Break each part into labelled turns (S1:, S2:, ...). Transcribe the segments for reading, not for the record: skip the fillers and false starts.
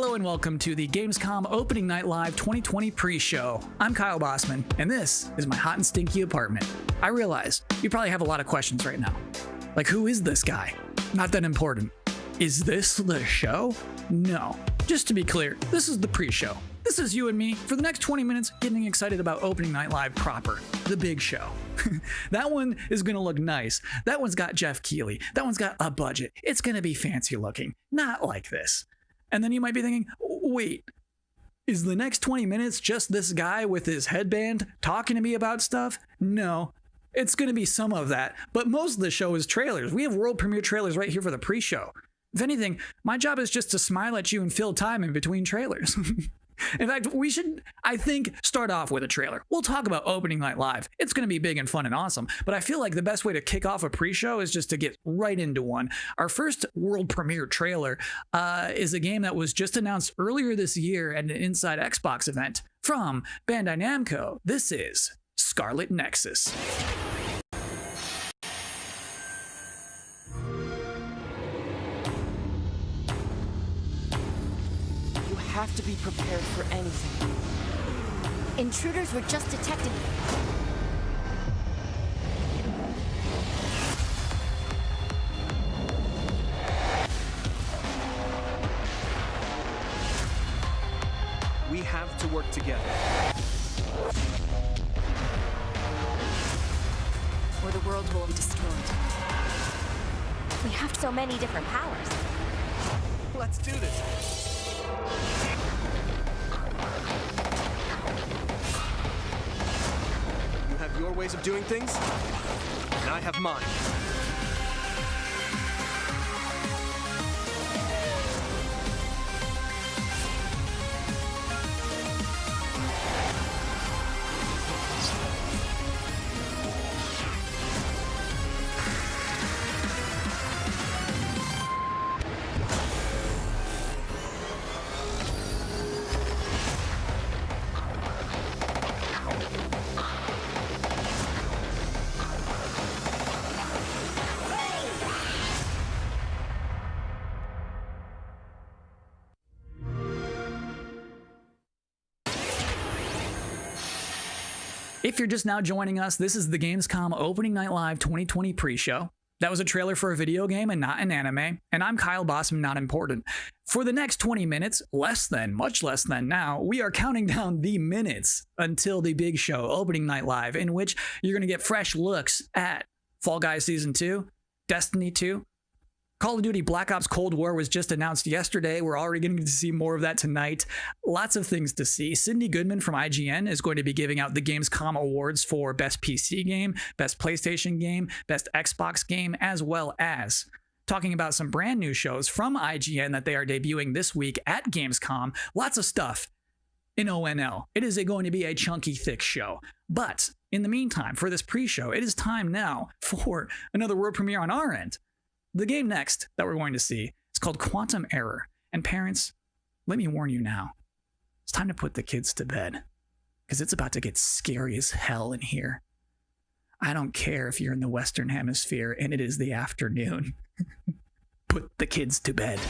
S1: Hello and welcome to the Gamescom Opening Night Live 2020 pre-show. I'm Kyle Bossman, and this is my hot and stinky apartment. I realize you probably have a lot of questions right now. Like, who is this guy? Not that important. Is this the show? No. Just to be clear, this is the pre-show. This is you and me for the next 20 minutes getting excited about Opening Night Live proper, the big show. That one is going to look nice. That one's got Geoff Keighley. That one's got a budget. It's going to be fancy looking, not like this. And then you might be thinking, wait, is the next 20 minutes just this guy with his headband talking to me about stuff? No, it's going to be some of that, but most of the show is trailers. We have world premiere trailers right here for the pre-show. If anything, my job is just to smile at you and fill time in between trailers. In fact, we should, I think, start off with a trailer. We'll talk about Opening Night Live. It's going to be big and fun and awesome, but I feel like the best way to kick off a pre-show is just to get right into one. Our first world premiere trailer is a game that was just announced earlier this year at an Inside Xbox event from Bandai Namco. This is Scarlet Nexus.
S2: Have to be prepared for anything.
S3: Intruders were just detected.
S2: We have to work together.
S3: Or the world will be destroyed. We have so many different powers.
S2: Let's do this. You have your ways of doing things, and I have mine.
S1: If you're just now joining us, this is the Gamescom Opening Night Live 2020 pre-show. That was a trailer for a video game and not an anime, and I'm Kyle Bossman, not important. For the next 20 minutes, much less than now, we are counting down the minutes until the big show, Opening Night Live, in which you're going to get fresh looks at Fall Guys Season 2, Destiny 2, Call of Duty Black Ops Cold War was just announced yesterday. We're already going to see more of that tonight. Lots of things to see. Cindy Goodman from IGN is going to be giving out the Gamescom awards for Best PC Game, Best PlayStation Game, Best Xbox Game, as well as talking about some brand new shows from IGN that they are debuting this week at Gamescom. Lots of stuff in ONL. It is going to be a chunky, thick show. But in the meantime, for this pre-show, it is time now for another world premiere on our end. The game next that we're going to see is called Quantum Error. And parents, let me warn you now, it's time to put the kids to bed, because it's about to get scary as hell in here. I don't care if you're in the Western Hemisphere and it is the afternoon. Put the kids to bed.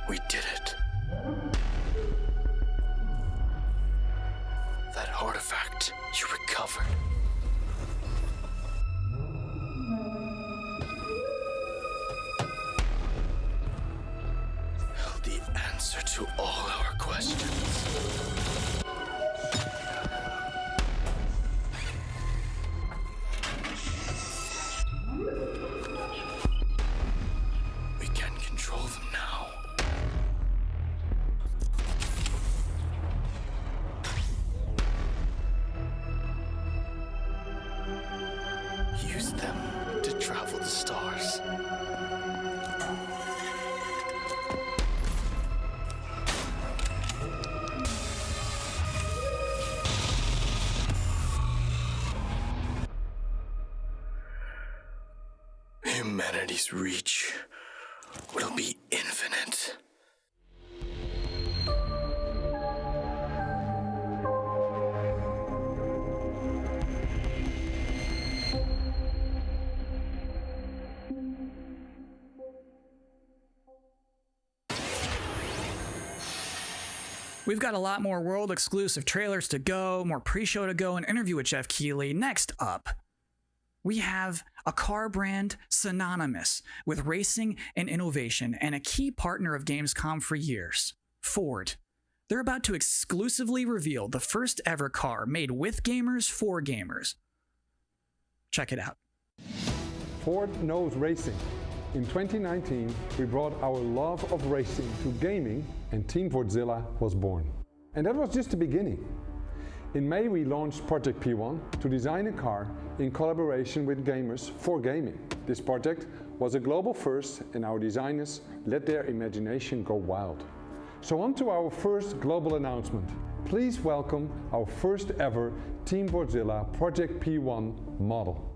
S4: We did it. That artifact you recovered. Held the answer to all our questions. We can control them now. Use them to travel the stars. Humanity's reach will be infinite.
S1: We've got a lot more world exclusive trailers to go, more pre-show to go, an interview with Geoff Keighley. Next up, we have a car brand synonymous with racing and innovation and a key partner of Gamescom for years, Ford. They're about to exclusively reveal the first ever car made with gamers for gamers. Check it out.
S5: Ford knows racing. In 2019, we brought our love of racing to gaming, and Team Fordzilla was born. And that was just the beginning. In May, we launched Project P1 to design a car in collaboration with gamers for gaming. This project was a global first, and our designers let their imagination go wild. So on to our first global announcement. Please welcome our first ever Team Fordzilla Project P1 model.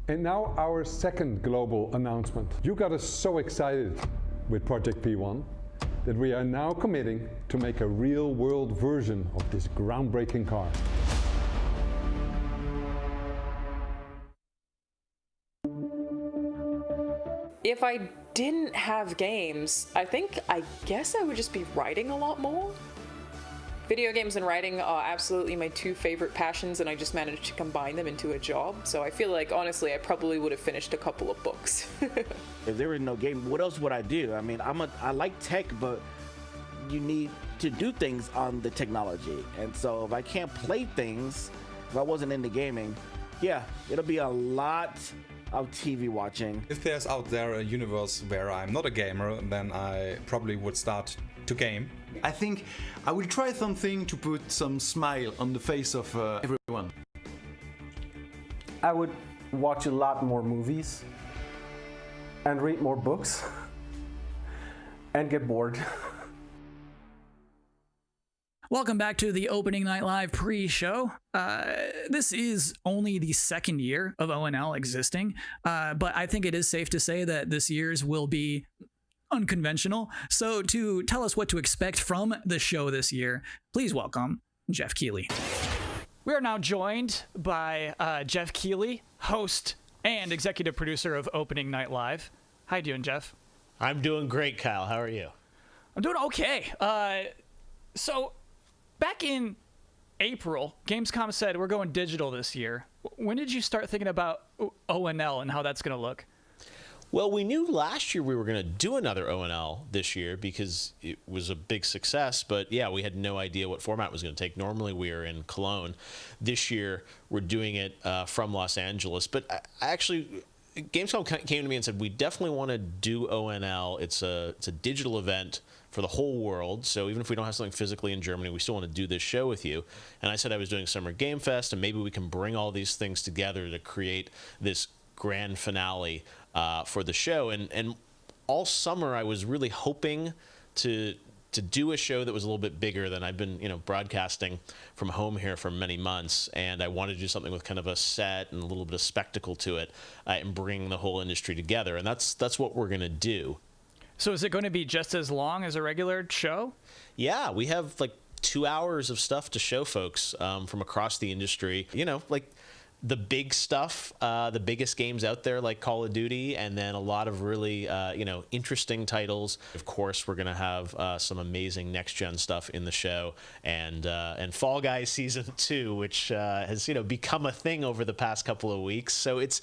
S5: And now our second global announcement. You got us so excited with Project P1 that we are now committing to make a real-world version of this groundbreaking car.
S6: If I didn't have games, I guess I would just be writing a lot more. Video games and writing are absolutely my two favorite passions, and I just managed to combine them into a job. So I feel like, honestly, I probably would have finished a couple of books.
S7: If there was no game, what else would I do? I mean, I like tech, but you need to do things on the technology. And so if I can't play things, if I wasn't into gaming, yeah, it'll be a lot of TV watching.
S8: If there's out there a universe where I'm not a gamer, then I probably would start to game.
S9: I think I will try something to put some smile on the face of everyone.
S10: I would watch a lot more movies and read more books and get bored.
S1: Welcome back to the Opening Night Live pre-show. This is only the second year of ONL existing, but I think it is safe to say that this year's will be unconventional. So to tell us what to expect from the show this year, please welcome Geoff Keighley. We are now joined by Geoff Keighley, host and executive producer of Opening Night Live. How you doing, Geoff?
S11: I'm doing great, Kyle. How are you?
S1: I'm doing okay. So back in April, Gamescom said we're going digital this year. When did you start thinking about ONL and how that's going to look?
S11: Well, we knew last year we were going to do another ONL this year because it was a big success. But yeah, we had no idea what format it was going to take. Normally we are in Cologne. This year we're doing it from Los Angeles. But Gamescom came to me and said, we definitely want to do ONL. It's a digital event for the whole world. So even if we don't have something physically in Germany, we still want to do this show with you. And I said I was doing Summer Game Fest, and maybe we can bring all these things together to create this grand finale for the show. And all summer I was really hoping to do a show that was a little bit bigger than I've been, broadcasting from home here for many months. And I wanted to do something with kind of a set and a little bit of spectacle to it, and bring the whole industry together. And that's what we're going to do.
S1: So is it going to be just as long as a regular show?
S11: Yeah, we have like 2 hours of stuff to show folks from across the industry. Like the big stuff, the biggest games out there like Call of Duty, and then a lot of really, interesting titles. Of course, we're going to have some amazing next-gen stuff in the show, and Fall Guys Season 2, which has, become a thing over the past couple of weeks. So it's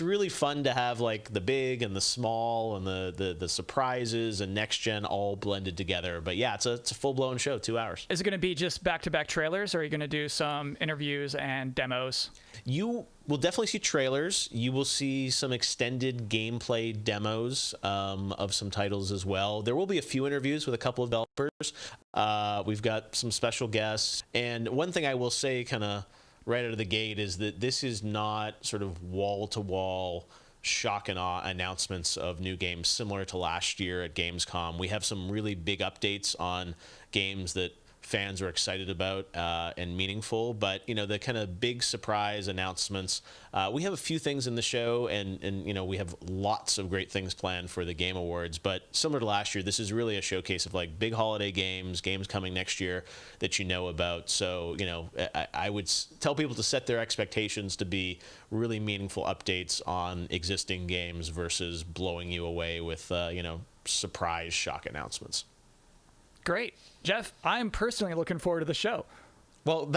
S11: really fun to have like the big and the small and the surprises and next-gen all blended together. But yeah, it's a full-blown show, 2 hours.
S1: Is it going to be just back-to-back trailers, or are you going to do some interviews and demos?
S11: You You will definitely see trailers. You will see some extended gameplay demos of some titles as well. There will be a few interviews with a couple of developers. We've got some special guests. And one thing I will say kind of right out of the gate is that this is not sort of wall-to-wall shock and awe announcements of new games similar to last year at Gamescom. We have some really big updates on games that fans are excited about and meaningful, but the kind of big surprise announcements, we have a few things in the show, and we have lots of great things planned for the Game Awards. But similar to last year, this is really a showcase of like big holiday games coming next year that you know about. So I would tell people to set their expectations to be really meaningful updates on existing games versus blowing you away with surprise shock announcements.
S1: Great. Geoff, I'm personally looking forward to the show.
S11: Well,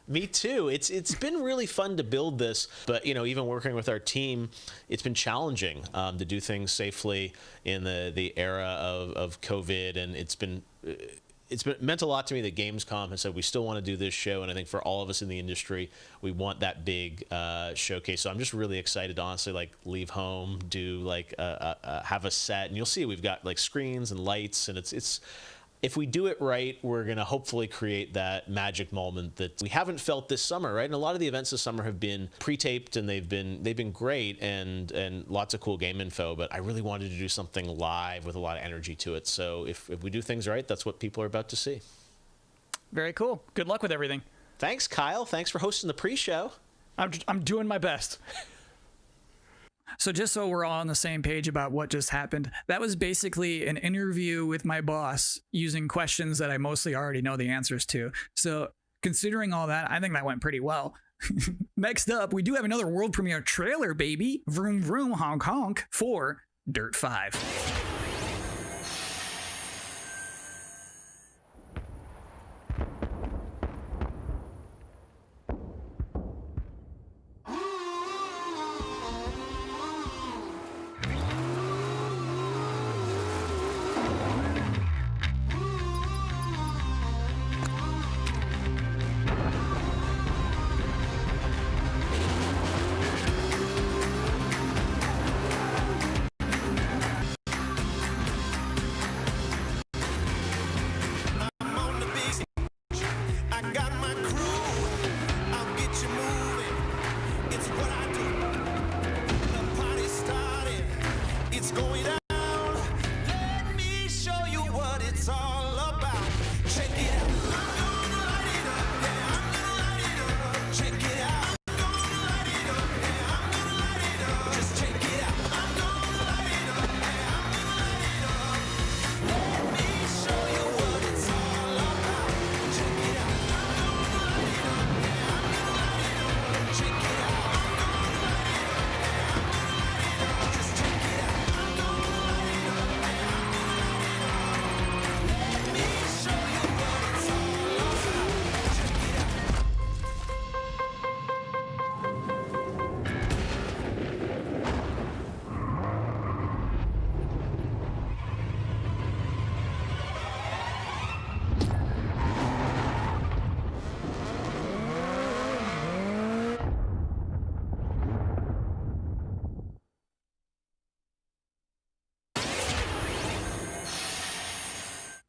S11: me too. It's been really fun to build this, but even working with our team, it's been challenging to do things safely in the era of COVID, and it's meant a lot to me that Gamescom has said we still want to do this show, and I think for all of us in the industry, we want that big showcase. So I'm just really excited to honestly leave home, do have a set, and you'll see we've got screens and lights, and it's. If we do it right, we're going to hopefully create that magic moment that we haven't felt this summer, right? And a lot of the events this summer have been pre-taped, and they've been great and lots of cool game info, but I really wanted to do something live with a lot of energy to it. So if we do things right, that's what people are about to see.
S1: Very cool. Good luck with everything.
S11: Thanks, Kyle. Thanks for hosting the pre-show.
S1: I'm doing my best. So just so we're all on the same page about what just happened, that was basically an interview with my boss using questions that I mostly already know the answers to. So considering all that, I think that went pretty well. Next up, we do have another world premiere trailer, baby. Vroom vroom honk honk for Dirt 5.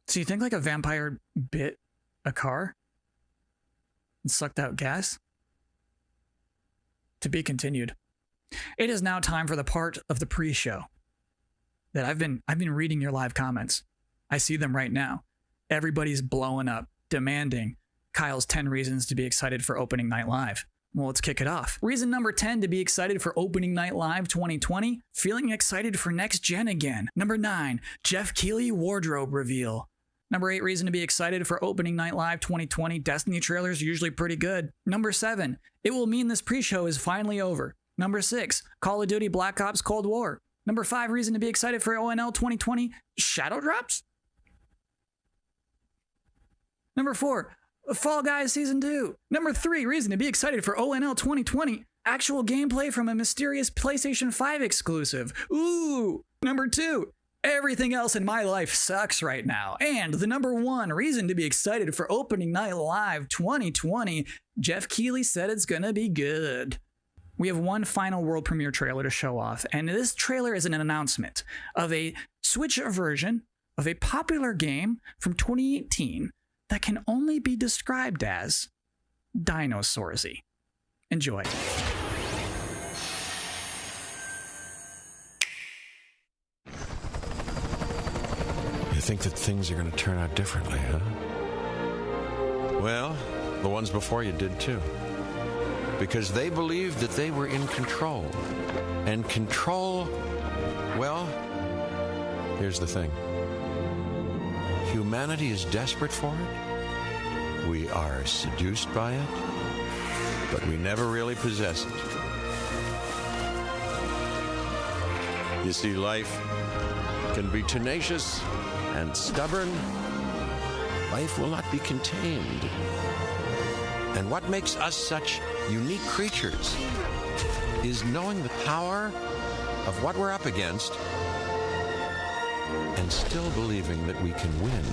S1: So you think a vampire bit a car and sucked out gas? To be continued. It is now time for the part of the pre-show that I've been reading your live comments. I see them right now. Everybody's blowing up, demanding Kyle's 10 reasons to be excited for Opening Night Live. Well, let's kick it off. Reason number 10 to be excited for Opening Night Live 2020, feeling excited for next gen again. Number 9, Geoff Keighley wardrobe reveal. Number 8 reason to be excited for Opening Night Live 2020, Destiny trailers are usually pretty good. Number 7, it will mean this pre-show is finally over. Number 6, Call of Duty Black Ops Cold War. Number 5 reason to be excited for ONL 2020, Shadow Drops. Number 4, Fall Guys Season 2. Number 3 reason to be excited for ONL 2020, actual gameplay from a mysterious PlayStation 5 exclusive. Ooh. Number 2, everything else in my life sucks right now. And the number 1 reason to be excited for Opening Night Live 2020, Geoff Keighley said it's gonna be good. we have one final world premiere trailer to show off, and this trailer is an announcement of a Switch version of a popular game from 2018 that can only be described as Dinosaursy. Enjoy.
S12: You think that things are going to turn out differently, huh? Well, the ones before you did too. Because they believed that they were in control. And control, well, here's the thing. Humanity is desperate for it. We are seduced by it. But we never really possess it. You see, life can be tenacious and stubborn. Life will not be contained. And what makes us such unique creatures is knowing the power of what we're up against and still believing that we can win.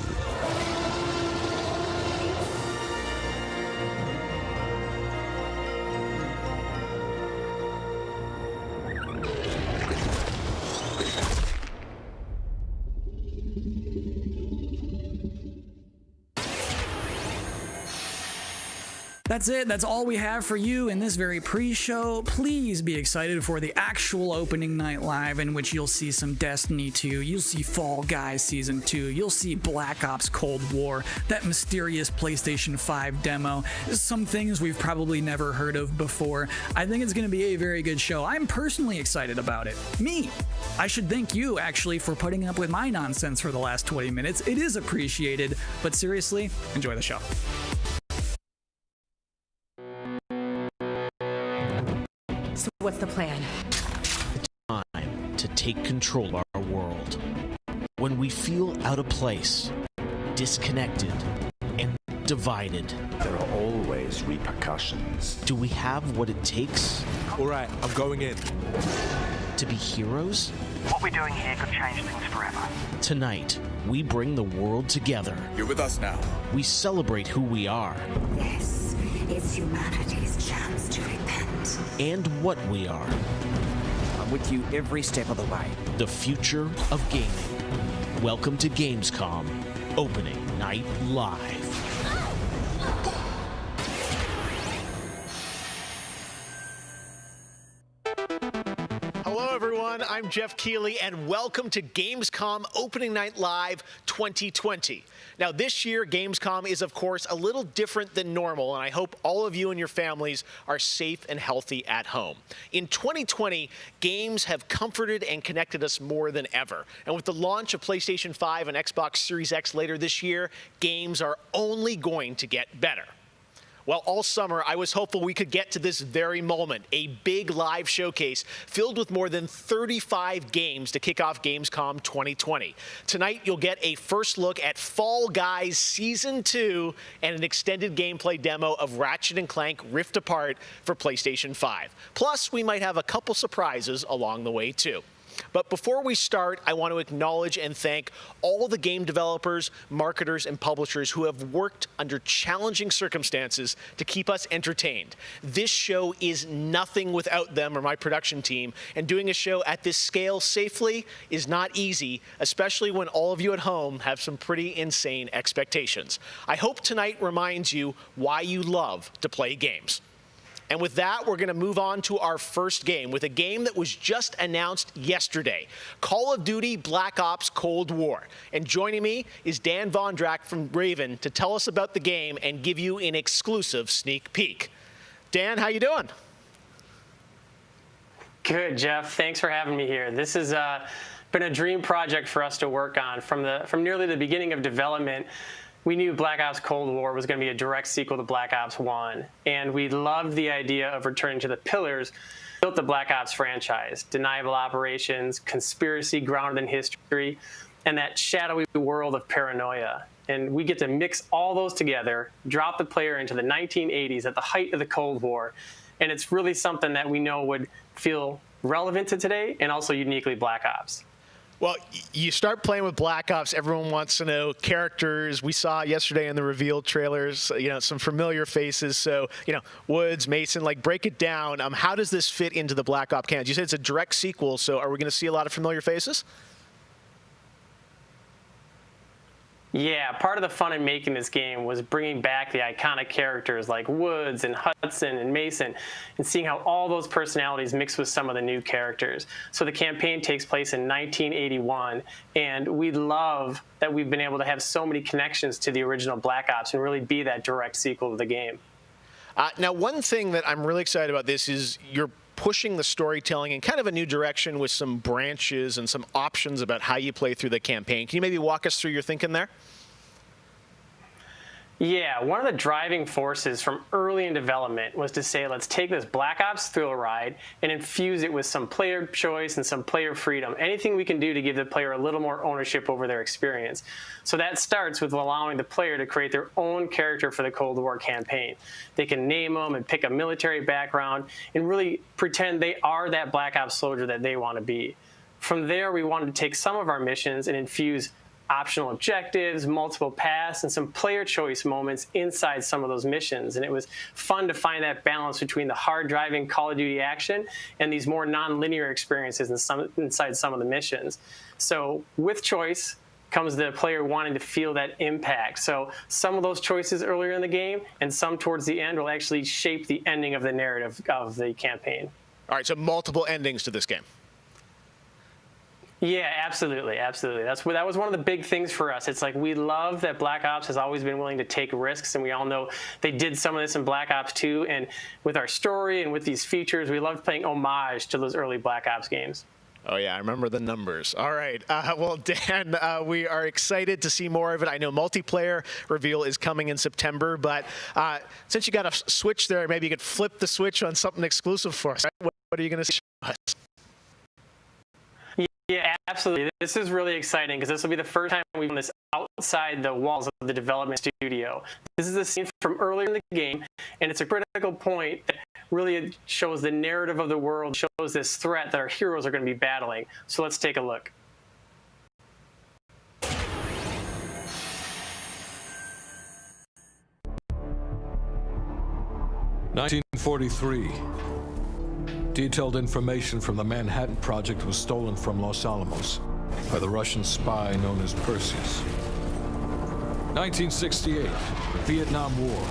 S1: That's it. That's all we have for you in this very pre-show. Please be excited for the actual opening night live, in which you'll see some Destiny 2, you'll see Fall Guys Season 2, you'll see Black Ops Cold War, that mysterious PlayStation 5 demo, some things we've probably never heard of before. I think it's going to be a very good show. I'm personally excited about it. Me. I should thank you, actually, for putting up with my nonsense for the last 20 minutes. It is appreciated, but seriously, enjoy the show.
S13: So what's the plan?
S11: Time to take control of our world. When we feel out of place, disconnected, and divided,
S14: there are always repercussions.
S11: Do we have what it takes?
S2: All right, I'm going in.
S11: To be heroes?
S15: What we're doing here could change things forever.
S11: Tonight, we bring the world together.
S16: You're with us now.
S11: We celebrate who we are.
S17: This is humanity's chance to repent.
S11: And what we are.
S15: I'm with you every step of the way.
S11: The future of gaming. Welcome to Gamescom Opening Night Live.
S18: Hello, everyone. I'm Geoff Keighley, and welcome to Gamescom Opening Night Live 2020. Now, this year, Gamescom is, of course, a little different than normal, and I hope all of you and your families are safe and healthy at home. In 2020, games have comforted and connected us more than ever. And with the launch of PlayStation 5 and Xbox Series X later this year, games are only going to get better. Well, all summer, I was hopeful we could get to this very moment, a big live showcase filled with more than 35 games to kick off Gamescom 2020. Tonight, you'll get a first look at Fall Guys Season 2 and an extended gameplay demo of Ratchet and Clank Rift Apart for PlayStation 5. Plus, we might have a couple surprises along the way, too. But before we start, I want to acknowledge and thank all the game developers, marketers, and publishers who have worked under challenging circumstances to keep us entertained. This show is nothing without them or my production team, and doing a show at this scale safely is not easy, especially when all of you at home have some pretty insane expectations. I hope tonight reminds you why you love to play games. And with that, we're going to move on to our first game with a game that was just announced yesterday, Call of Duty Black Ops Cold War. And joining me is Dan Vondrak from Raven to tell us about the game and give you an exclusive sneak peek. Dan, how you doing?
S19: Good, Jeff. Thanks for having me here. This has been a dream project for us to work on from nearly the beginning of development. We knew Black Ops Cold War was going to be a direct sequel to Black Ops 1, and we loved the idea of returning to the pillars that built the Black Ops franchise: deniable operations, conspiracy grounded in history, and that shadowy world of paranoia. And we get to mix all those together, drop the player into the 1980s at the height of the Cold War, and it's really something that we know would feel relevant to today and also uniquely Black Ops.
S18: Well, you start playing with Black Ops, everyone wants to know characters. We saw yesterday in the reveal trailers, some familiar faces. So, Woods, Mason, break it down. How does this fit into the Black Ops canon? You said it's a direct sequel, so are we going to see a lot of familiar faces?
S19: Yeah, part of the fun in making this game was bringing back the iconic characters like Woods and Hudson and Mason and seeing how all those personalities mix with some of the new characters. So the campaign takes place in 1981, and we love that we've been able to have so many connections to the original Black Ops and really be that direct sequel to the game.
S18: Now, one thing that I'm really excited about this is you're pushing the storytelling in kind of a new direction with some branches and some options about how you play through the campaign. Can you maybe walk us through your thinking there?
S19: Yeah, one of the driving forces from early in development was to say, let's take this Black Ops thrill ride and infuse it with some player choice and some player freedom, anything we can do to give the player a little more ownership over their experience. So that starts with allowing the player to create their own character for the Cold War campaign. They can name them and pick a military background and really pretend they are that Black Ops soldier that they want to be. From there, we wanted to take some of our missions and infuse optional objectives, multiple paths, and some player choice moments inside some of those missions. And it was fun to find that balance between the hard-driving Call of Duty action and these more non-linear experiences inside some of the missions. So with choice comes the player wanting to feel that impact. So some of those choices earlier in the game and some towards the end will actually shape the ending of the narrative of the campaign.
S18: All right, so multiple endings to this game.
S19: Yeah, absolutely, absolutely. That was one of the big things for us. It's like we love that Black Ops has always been willing to take risks, and we all know they did some of this in Black Ops 2. And with our story and with these features, we loved playing homage to those early Black Ops games.
S18: Oh, yeah, I remember the numbers. All right. Well, Dan, we are excited to see more of it. I know multiplayer reveal is coming in September, but since you got a Switch there, maybe you could flip the switch on something exclusive for us. What are you going to show us?
S19: Yeah, absolutely. This is really exciting because this will be the first time we've done this outside the walls of the development studio. This is a scene from earlier in the game, and it's a critical point that really shows the narrative of the world, shows this threat that our heroes are going to be battling. So let's take a look.
S16: 1943. Detailed information from the Manhattan Project was stolen from Los Alamos by the Russian spy known as Perseus. 1968, the Vietnam War.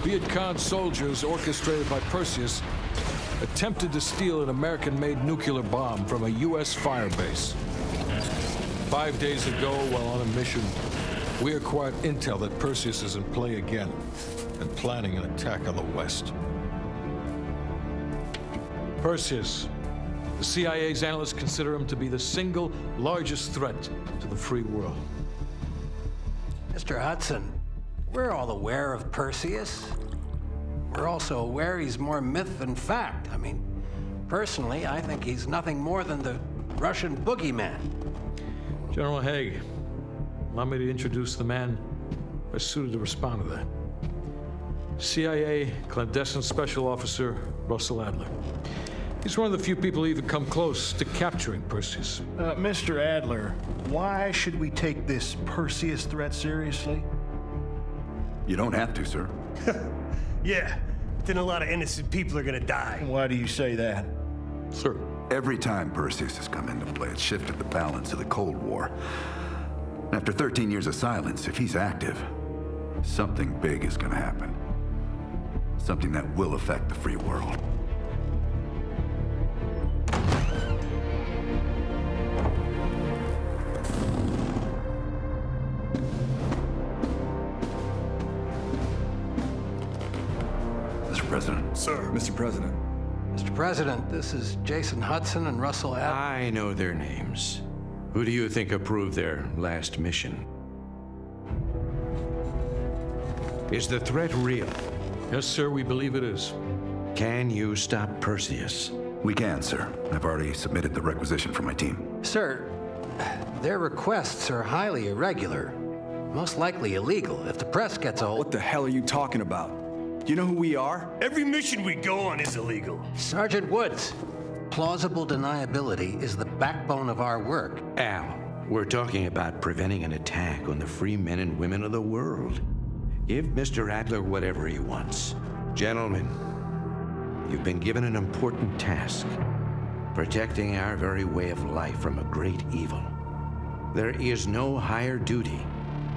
S16: Viet Cong soldiers, orchestrated by Perseus, attempted to steal an American-made nuclear bomb from a U.S. firebase. 5 days ago, while on a mission, we acquired intel that Perseus is in play again and planning an attack on the West. Perseus. The CIA's analysts consider him to be the single largest threat to the free world.
S20: Mr. Hudson, we're all aware of Perseus. We're also aware he's more myth than fact. I mean, personally, I think he's nothing more than the Russian boogeyman.
S16: General Haig, allow me to introduce the man best suited to respond to that. CIA clandestine special officer Russell Adler. He's one of the few people who even come close to capturing Perseus.
S21: Mr. Adler, why should we take this Perseus threat seriously?
S22: You don't have to, sir.
S23: Yeah, then a lot of innocent people are gonna die.
S21: Why do you say that?
S16: Sir.
S22: Every time Perseus has come into play, it's shifted the balance of the Cold War. After 13 years of silence, if he's active, something big is gonna happen. Something that will affect the free world. Mr. President.
S23: Sir.
S22: Mr. President.
S20: Mr. President, this is Jason Hudson and Russell Adler.
S12: I know their names. Who do you think approved their last mission? Is the threat real?
S16: Yes, sir, we believe it is.
S12: Can you stop Perseus?
S22: We can, sir. I've already submitted the requisition for my team.
S20: Sir, their requests are highly irregular, most likely illegal if the press gets a hold.
S24: What the hell are you talking about? Do you know who we are?
S23: Every mission we go on is illegal.
S20: Sergeant Woods, Plausible deniability is the backbone of our work.
S14: Al, we're talking about preventing an attack on the free men and women of the world. Give Mr. Adler whatever he wants. Gentlemen, you've been given an important task. Protecting our very way of life from a great evil. There is no higher duty.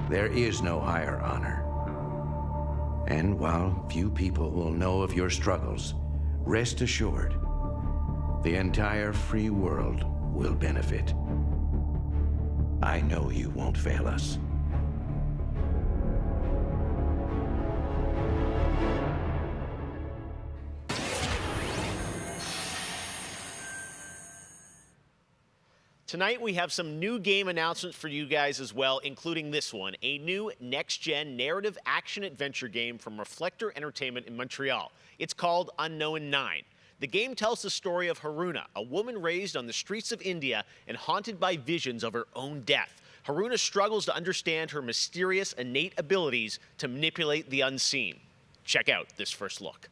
S14: There is no higher honor. And while few people will know of your struggles, rest assured, the entire free world will benefit. I know you won't fail us.
S18: Tonight we have some new game announcements for you guys as well, including this one, a new next-gen narrative action-adventure game from Reflector Entertainment in Montreal. It's called Unknown 9. The game tells the story of Haruna, a woman raised on the streets of India and haunted by visions of her own death. Haruna struggles to understand her mysterious innate abilities to manipulate the unseen. Check out this first look.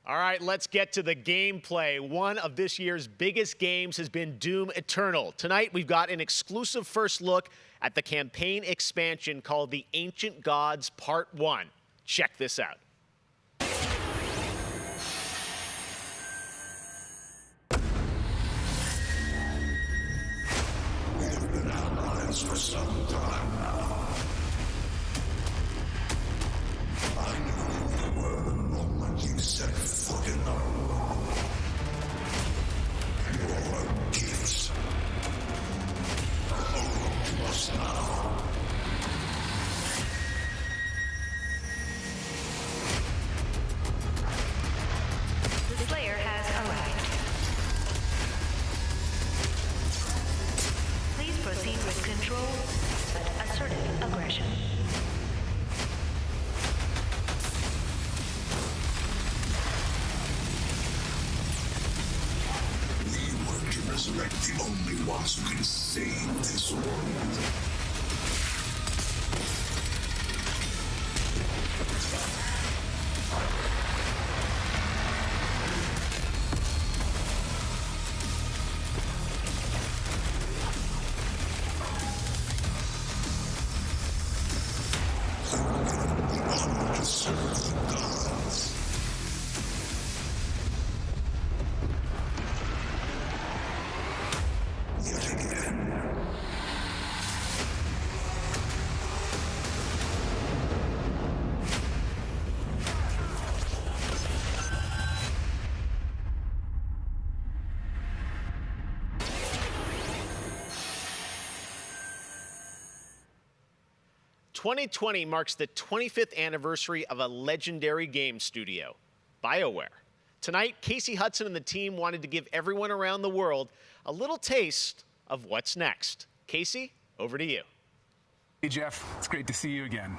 S18: All right, let's get to the gameplay. One of this year's biggest games has been Doom Eternal. Tonight, we've got an exclusive first look at the campaign expansion called The Ancient Gods Part 1. Check this out.
S3: We have been allies for some time now. I knew who you were the moment you set foot in the world. Your gifts belong to us now.
S17: The Slayer has arrived. Please proceed with control, but assertive aggression.
S3: Resurrect the only ones who can save this world.
S18: "2020 marks the 25th anniversary of a legendary game studio, Bioware. Tonight, Casey Hudson and the team wanted to give everyone around the world a little taste of what's next. Casey, over to you.
S4: Hey, Jeff. It's great to see you again.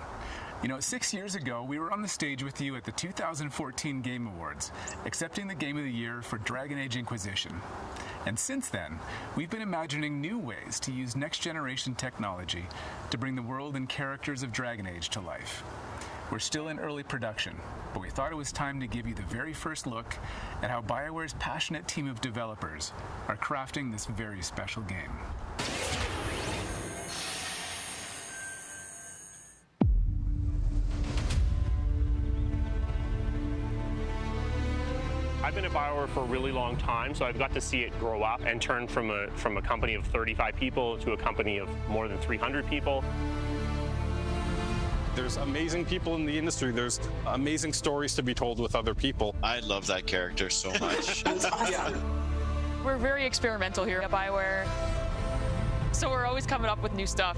S4: You know, 6 years ago, we were on the stage with you at the 2014 Game Awards, accepting the Game of the Year for Dragon Age Inquisition. And since then, we've been imagining new ways to use next-generation technology to bring the world and characters of Dragon Age to life. We're still in early production, but we thought it was time to give you the very first look at how Bioware's passionate team of developers are crafting this very special game.
S5: I've been at Bioware for a really long time, so I've got to see it grow up and turn from a company of 35 people to a company of more than 300 people.
S6: There's amazing people in the industry. There's amazing stories to be told with other people.
S24: I love that character so much.
S25: That's awesome. We're very experimental here at Bioware, so we're always coming up with new stuff.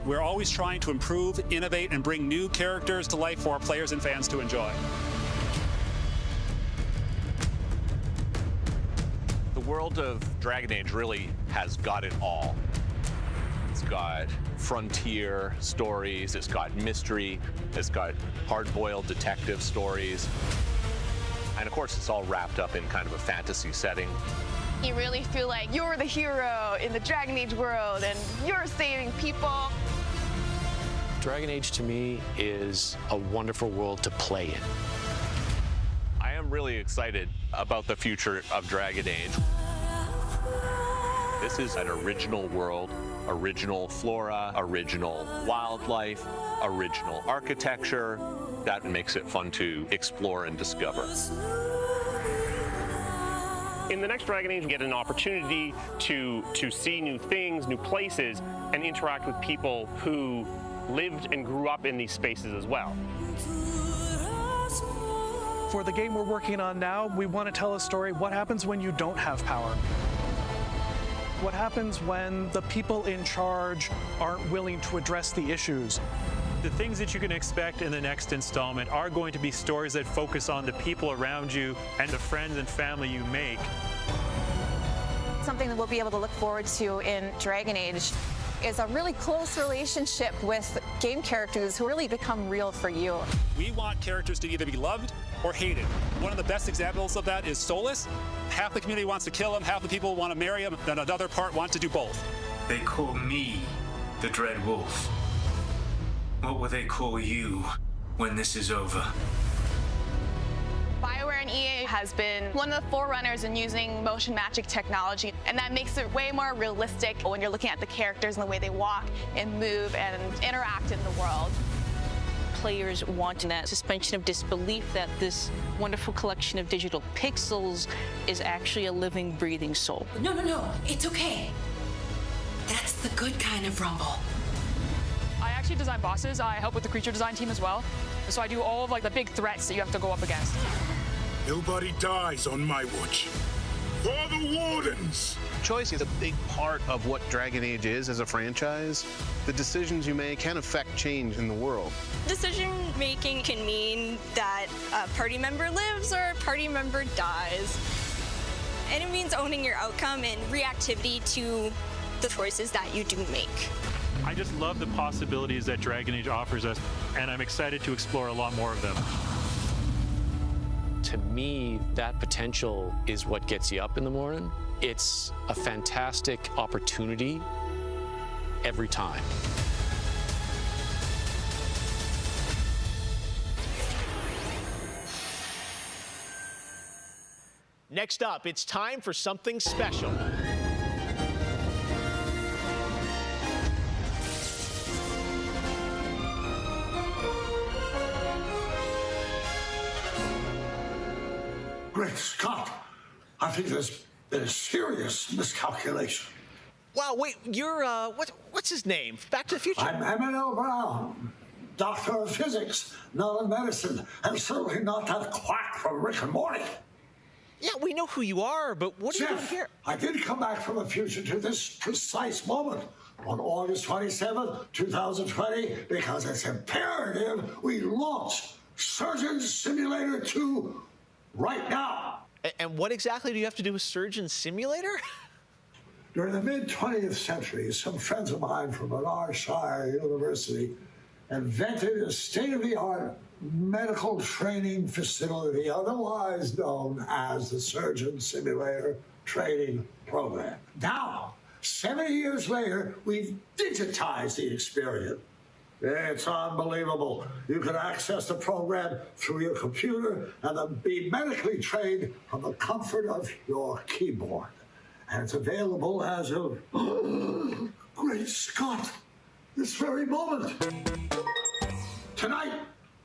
S26: We're always trying to improve, innovate, and bring new characters to life for our players and fans to enjoy.
S27: The world of Dragon Age really has got it all. It's got frontier stories, it's got mystery, it's got hard-boiled detective stories. And of course, it's all wrapped up in kind of a fantasy setting.
S28: You really feel like you're the hero in the Dragon Age world and you're saving people.
S11: Dragon Age to me is a wonderful world to play in.
S27: I am really excited about the future of Dragon Age. This is an original world, original flora, original wildlife, original architecture. That makes it fun to explore and discover.
S5: In the next Dragon Age, you get an opportunity to see new things, new places, and interact with people who lived and grew up in these spaces as well.
S29: For the game we're working on now, we want to tell a story. What happens when you don't have power? What happens when the people in charge aren't willing to address the issues?
S30: The things that you can expect in the next installment are going to be stories that focus on the people around you and the friends and family you make.
S28: Something that we'll be able to look forward to in Dragon Age is a really close relationship with game characters who really become real for you.
S26: We want characters to either be loved or hated. One of the best examples of that is Solus. Half the community wants to kill him, half the people want to marry him, then another part wants to do both.
S31: They call me the Dread Wolf. What will they call you when this is over?
S28: Bioware and EA has been one of the forerunners in using motion magic technology, and that makes it way more realistic when you're looking at the characters and the way they walk and move and interact in the world.
S32: Players want that suspension of disbelief that this wonderful collection of digital pixels is actually a living, breathing soul.
S17: No, it's okay. That's the good kind of rumble.
S25: I actually design bosses. I help with the creature design team as well. So I do all of the big threats that you have to go up against.
S3: Nobody dies on my watch. For the Wardens!
S33: Choice is a big part of what Dragon Age is as a franchise. The decisions you make can affect change in the world.
S34: Decision making can mean that a party member lives or a party member dies. And it means owning your outcome and reactivity to the choices that you do make.
S30: I just love the possibilities that Dragon Age offers us, and I'm excited to explore a lot more of them.
S11: To me, that potential is what gets you up in the morning. It's a fantastic opportunity every time.
S18: Next up, it's time for something special.
S3: Great Scott! I think there's been a serious miscalculation.
S18: Wow, wait, you're, what's his name? Back to the Future.
S3: I'm Emmett Brown, doctor of physics, not of medicine, and certainly not that quack from Rick and Morty.
S18: Yeah, we know who you are, but what are you doing here?
S3: I did come back from the future to this precise moment on August 27th, 2020, because it's imperative we launch Surgeon Simulator 2 right now.
S18: And what exactly do you have to do with Surgeon Simulator?
S3: During the mid-20th century, some friends of mine from Menard Shire University invented a state-of-the-art medical training facility, otherwise known as the Surgeon Simulator Training Program. Now, 70 years later, we've digitized the experience. It's unbelievable. You can access the program through your computer and then be medically trained from the comfort of your keyboard. And it's available as of, great Scott, this very moment. Tonight,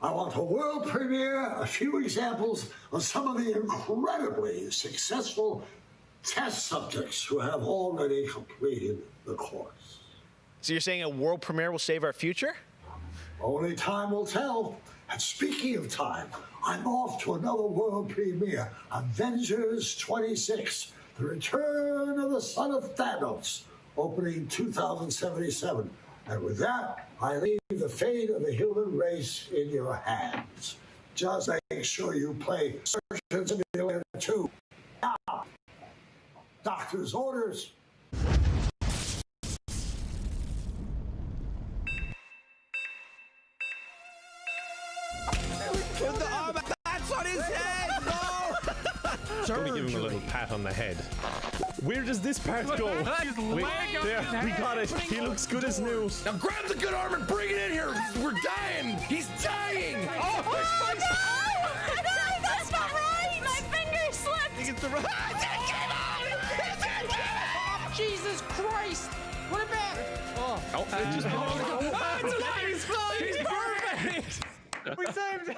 S3: I want to world premiere a few examples of some of the incredibly successful test subjects who have already completed the course.
S18: So you're saying a world premiere will save our future?
S3: Only time will tell. And speaking of time, I'm off to another world premiere, Avengers 26, The Return of the Son of Thanos, opening 2077. And with that, I leave the fate of the human race in your hands. Just make sure you play Surgeon Simulator 2. Now, doctor's orders.
S1: Put the armor, that's on his head! No!
S6: Let me give him a little pat on the head. Where does this part go? There, we got it. He looks good as new.
S1: Now grab the good armor, bring it in here. We're dying. He's dying.
S28: Oh, no, that's not right. My finger slipped.
S1: He gets the right.
S2: Jesus Christ! What about?
S6: Oh,
S2: it's fine. He's perfect. We saved him.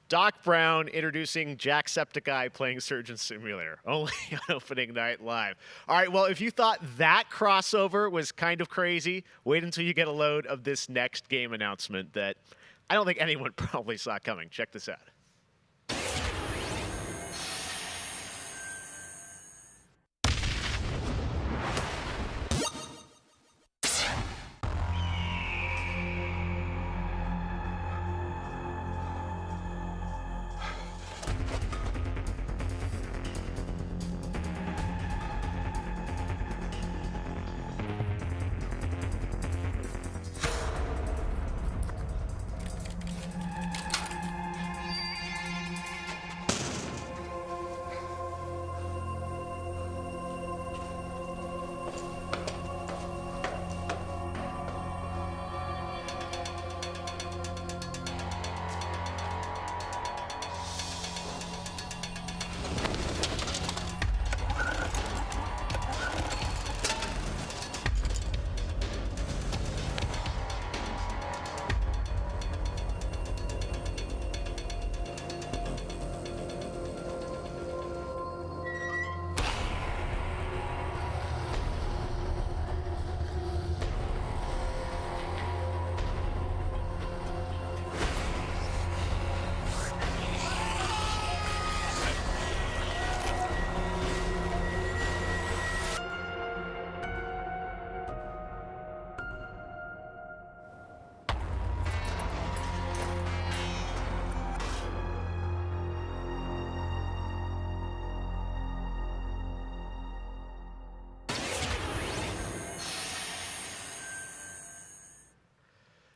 S18: Doc Brown introducing Jacksepticeye playing Surgeon Simulator, only on opening night live. All right, well, if you thought that crossover was kind of crazy, wait until you get a load of this next game announcement that I don't think anyone probably saw coming. Check this out.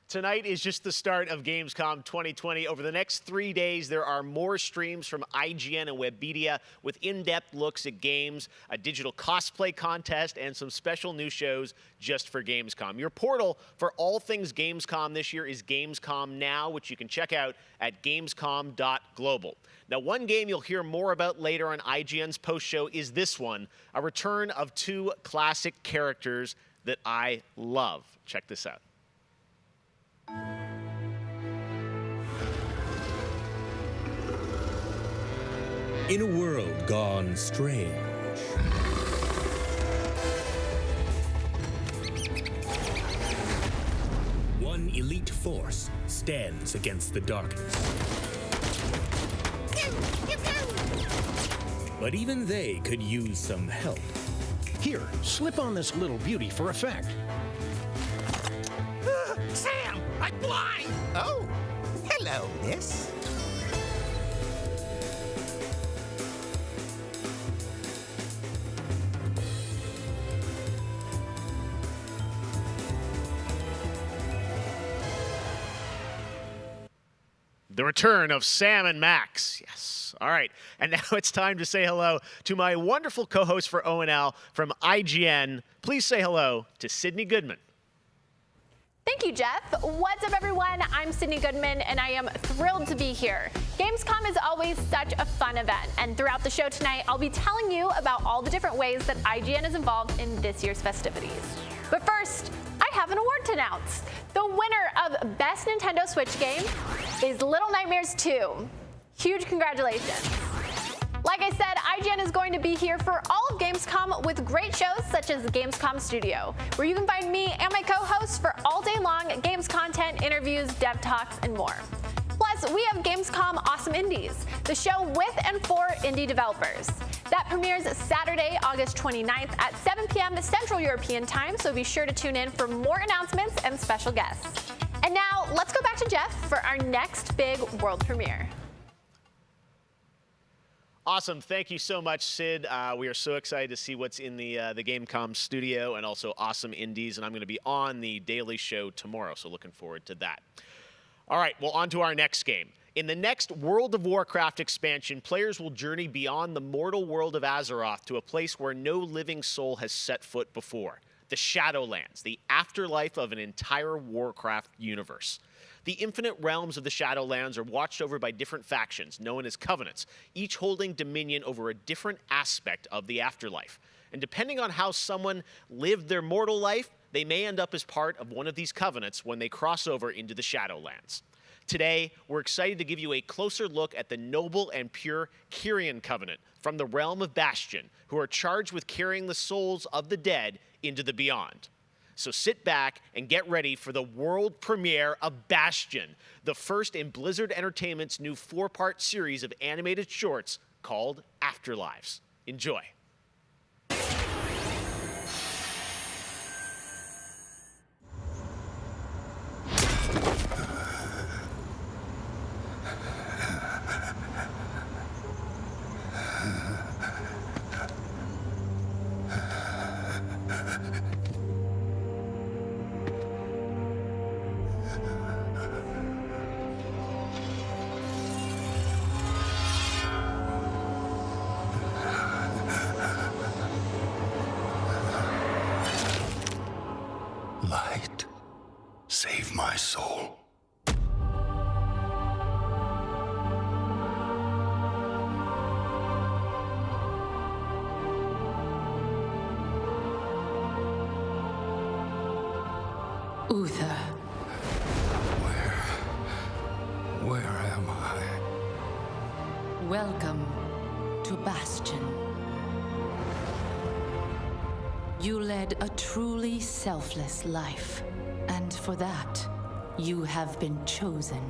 S18: Tonight is just the start of Gamescom 2020. Over the next 3 days, there are more streams from IGN and Webedia with in-depth looks at games, a digital cosplay contest, and some special new shows just for Gamescom. Your portal for all things Gamescom this year is Gamescom Now, which you can check out at gamescom.global. Now, one game you'll hear more about later on IGN's post-show is this one, a return of two classic characters that I love. Check this out.
S7: In a world gone strange, one elite force stands against the darkness. But even they could use some help.
S8: Here, slip on this little beauty for effect.
S1: Sam, I'm blind! Oh, hello, miss.
S18: The return of Sam and Max. Yes. All right. And now it's time to say hello to my wonderful co-host for ONL from IGN. Please say hello to Sydney Goodman.
S4: Thank you, Jeff. What's up, everyone? I'm Sydney Goodman, and I am thrilled to be here. Gamescom is always such a fun event, and throughout the show tonight, I'll be telling you about all the different ways that IGN is involved in this year's festivities. But first, I have an award to announce. The winner of Best Nintendo Switch Game is Little Nightmares 2. Huge congratulations. Like I said, IGN is going to be here for all of Gamescom with great shows such as the Gamescom Studio, where you can find me and my co-hosts for all day long games content, interviews, dev talks, and more. Plus, we have Gamescom Awesome Indies, the show with and for indie developers. That premieres Saturday, August 29th at 7 p.m. Central European Time, so be sure to tune in for more announcements and special guests. And now, let's go back to Jeff for our next big world premiere.
S18: Awesome. Thank you so much, Sid. We are so excited to see what's in the Gamescom studio and also Awesome Indies, and I'm going to be on the Daily Show tomorrow, so looking forward to that. All right, well, on to our next game. In the next World of Warcraft expansion, players will journey beyond the mortal world of Azeroth to a place where no living soul has set foot before. The Shadowlands, the afterlife of an entire Warcraft universe. The infinite realms of the Shadowlands are watched over by different factions, known as covenants, each holding dominion over a different aspect of the afterlife. And depending on how someone lived their mortal life, they may end up as part of one of these covenants when they cross over into the Shadowlands. Today, we're excited to give you a closer look at the noble and pure Kyrian Covenant from the realm of Bastion, who are charged with carrying the souls of the dead into the beyond. So sit back and get ready for the world premiere of Bastion, the first in Blizzard Entertainment's new 4-part series of animated shorts called Afterlives. Enjoy.
S3: Light, save my soul.
S17: Uther.
S3: Where am I?
S17: Welcome to Bastion. You led a truly selfless life, and for that, you have been chosen.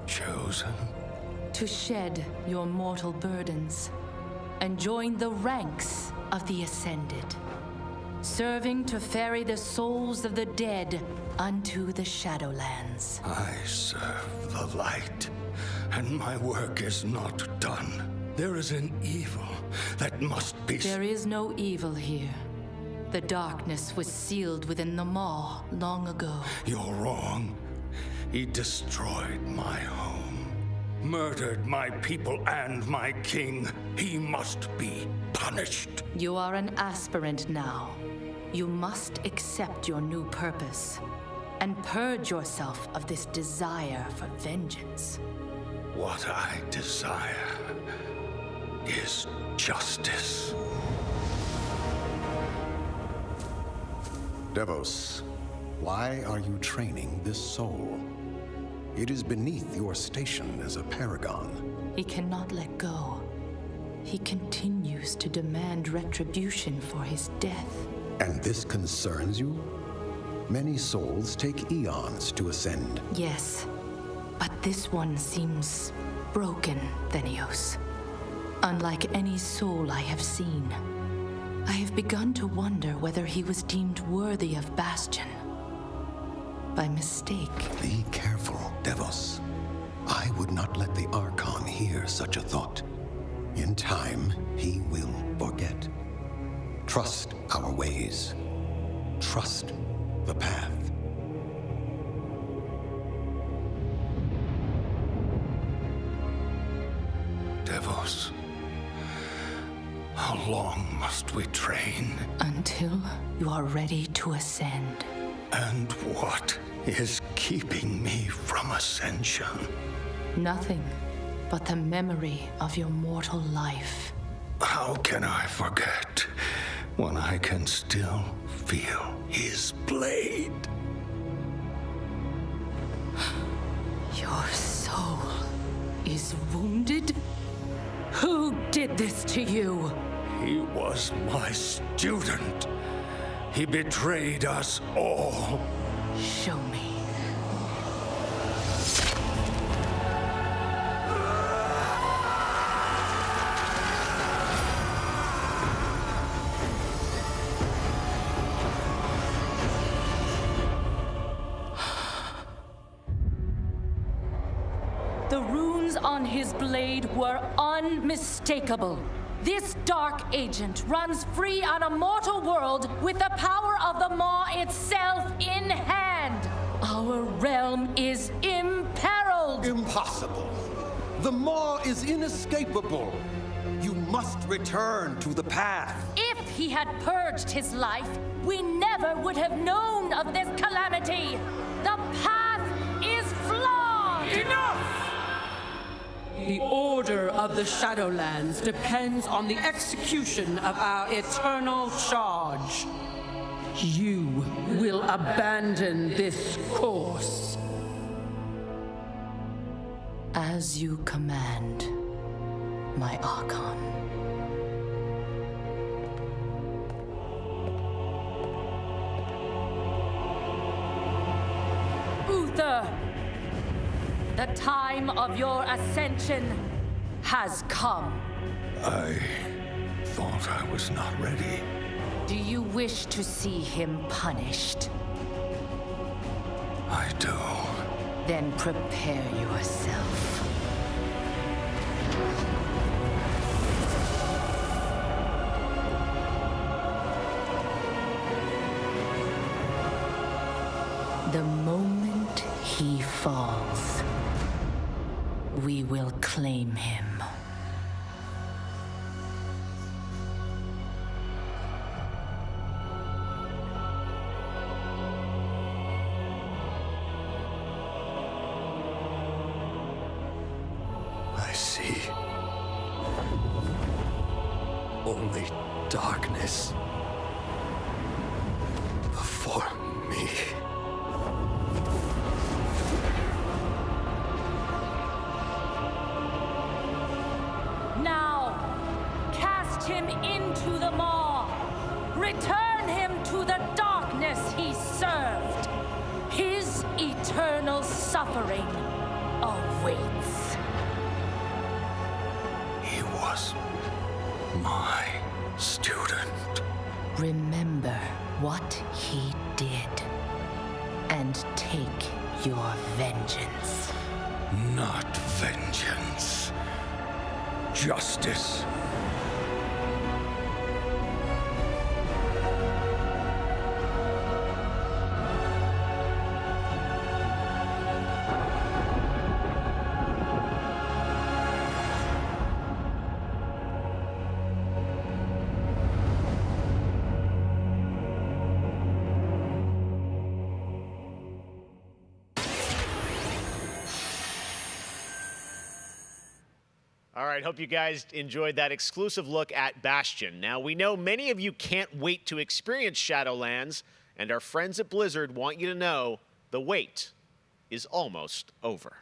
S3: Chosen?
S17: To shed your mortal burdens and join the ranks of the Ascended, serving to ferry the souls of the dead unto the Shadowlands.
S3: I serve the light, and my work is not done. There is an evil that must be...
S17: There is no evil here. The darkness was sealed within the Maw long ago.
S3: You're wrong. He destroyed my home, murdered my people and my king. He must be punished.
S17: You are an aspirant now. You must accept your new purpose and purge yourself of this desire for vengeance.
S3: What I desire is justice.
S9: Devos, why are you training this soul? It is beneath your station as a paragon.
S17: He cannot let go. He continues to demand retribution for his death.
S9: And this concerns you? Many souls take eons to ascend.
S17: Yes, but this one seems broken, Thenios. Unlike any soul I have seen. I have begun to wonder whether he was deemed worthy of Bastion. By mistake.
S9: Be careful, Devos. I would not let the Archon hear such a thought. In time, he will forget. Trust our ways. Trust the path.
S5: Devos. How long must we train?
S17: Until you are ready to ascend.
S5: And what is keeping me from ascension?
S17: Nothing but the memory of your mortal life.
S5: How can I forget when I can still feel his blade?
S17: Your soul is wounded? Who did this to you?
S5: He was my student. He betrayed us all.
S17: Show me.
S10: The runes on his blade were unmistakable. This dark agent runs free on a mortal world with the power of the Maw itself in hand. Our realm is imperiled.
S12: Impossible. The Maw is inescapable. You must return to the path.
S10: If he had purged his life, we never would have known of this calamity. The path is flawed.
S13: Enough! The order of the Shadowlands depends on the execution of our eternal charge. You will abandon this course.
S17: As you command, my Archon.
S10: Uther! The time of your ascension has come.
S5: I thought I was not ready.
S10: Do you wish to see him punished?
S5: I do.
S10: Then prepare yourself.
S17: The moment he falls, we will claim him.
S5: I see. Only darkness before me.
S10: Now, cast him into the maw. Return him to the darkness he served. His eternal suffering awaits.
S5: He was my student.
S17: Remember what he did, and take your vengeance.
S5: Not vengeance. Justice.
S18: All right, hope you guys enjoyed that exclusive look at Bastion. Now, we know many of you can't wait to experience Shadowlands, and our friends at Blizzard want you to know the wait is almost over.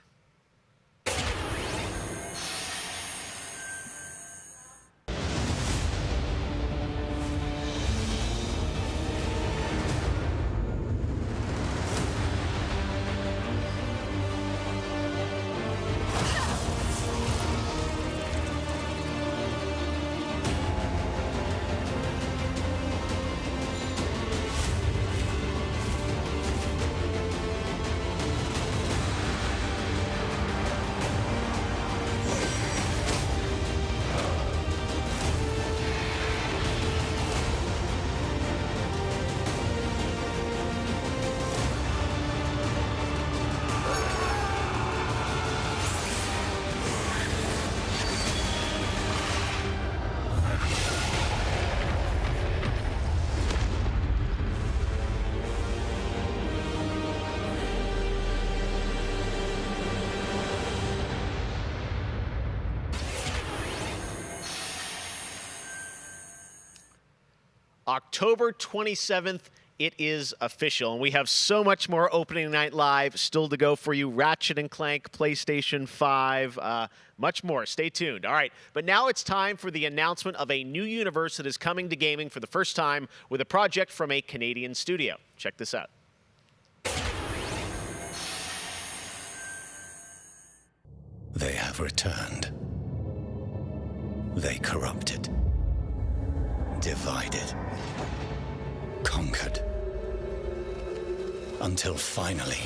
S18: October 27th, it is official, and we have so much more opening night live still to go for you. Ratchet and Clank, PlayStation 5, much more. Stay tuned. All right, but now it's time for the announcement of a new universe that is coming to gaming for the first time with a project from a Canadian studio. Check this out.
S5: They have returned. They corrupted, divided, conquered. Until finally,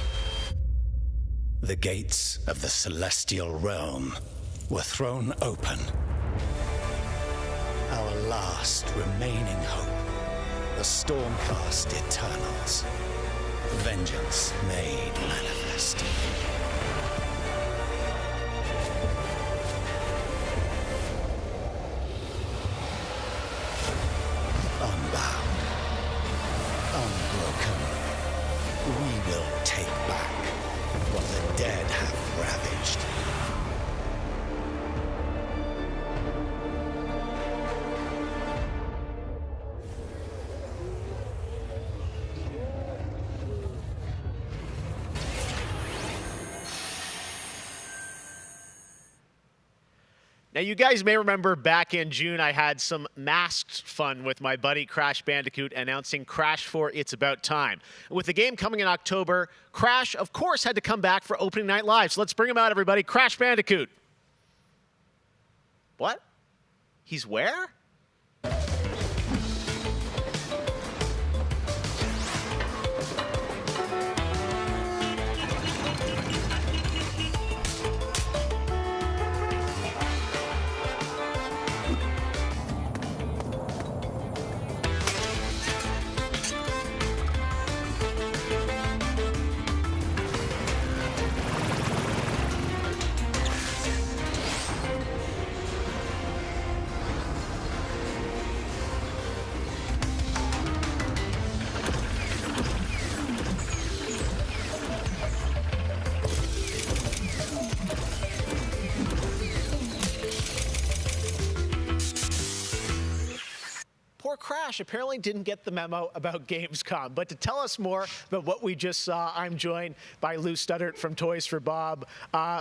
S5: the gates of the celestial realm were thrown open. Our last remaining hope, the Stormcast Eternals. Vengeance made manifest. Unbound, unbroken, we will take back what the dead have ravaged.
S18: Now, you guys may remember back in June, I had some masked fun with my buddy Crash Bandicoot announcing Crash 4 It's About Time. And with the game coming in October, Crash, of course, had to come back for opening night live. So let's bring him out, everybody. Crash Bandicoot. What? He's where? Crash apparently didn't get the memo about Gamescom. But to tell us more about what we just saw, I'm joined by Lou Studdert from Toys for Bob.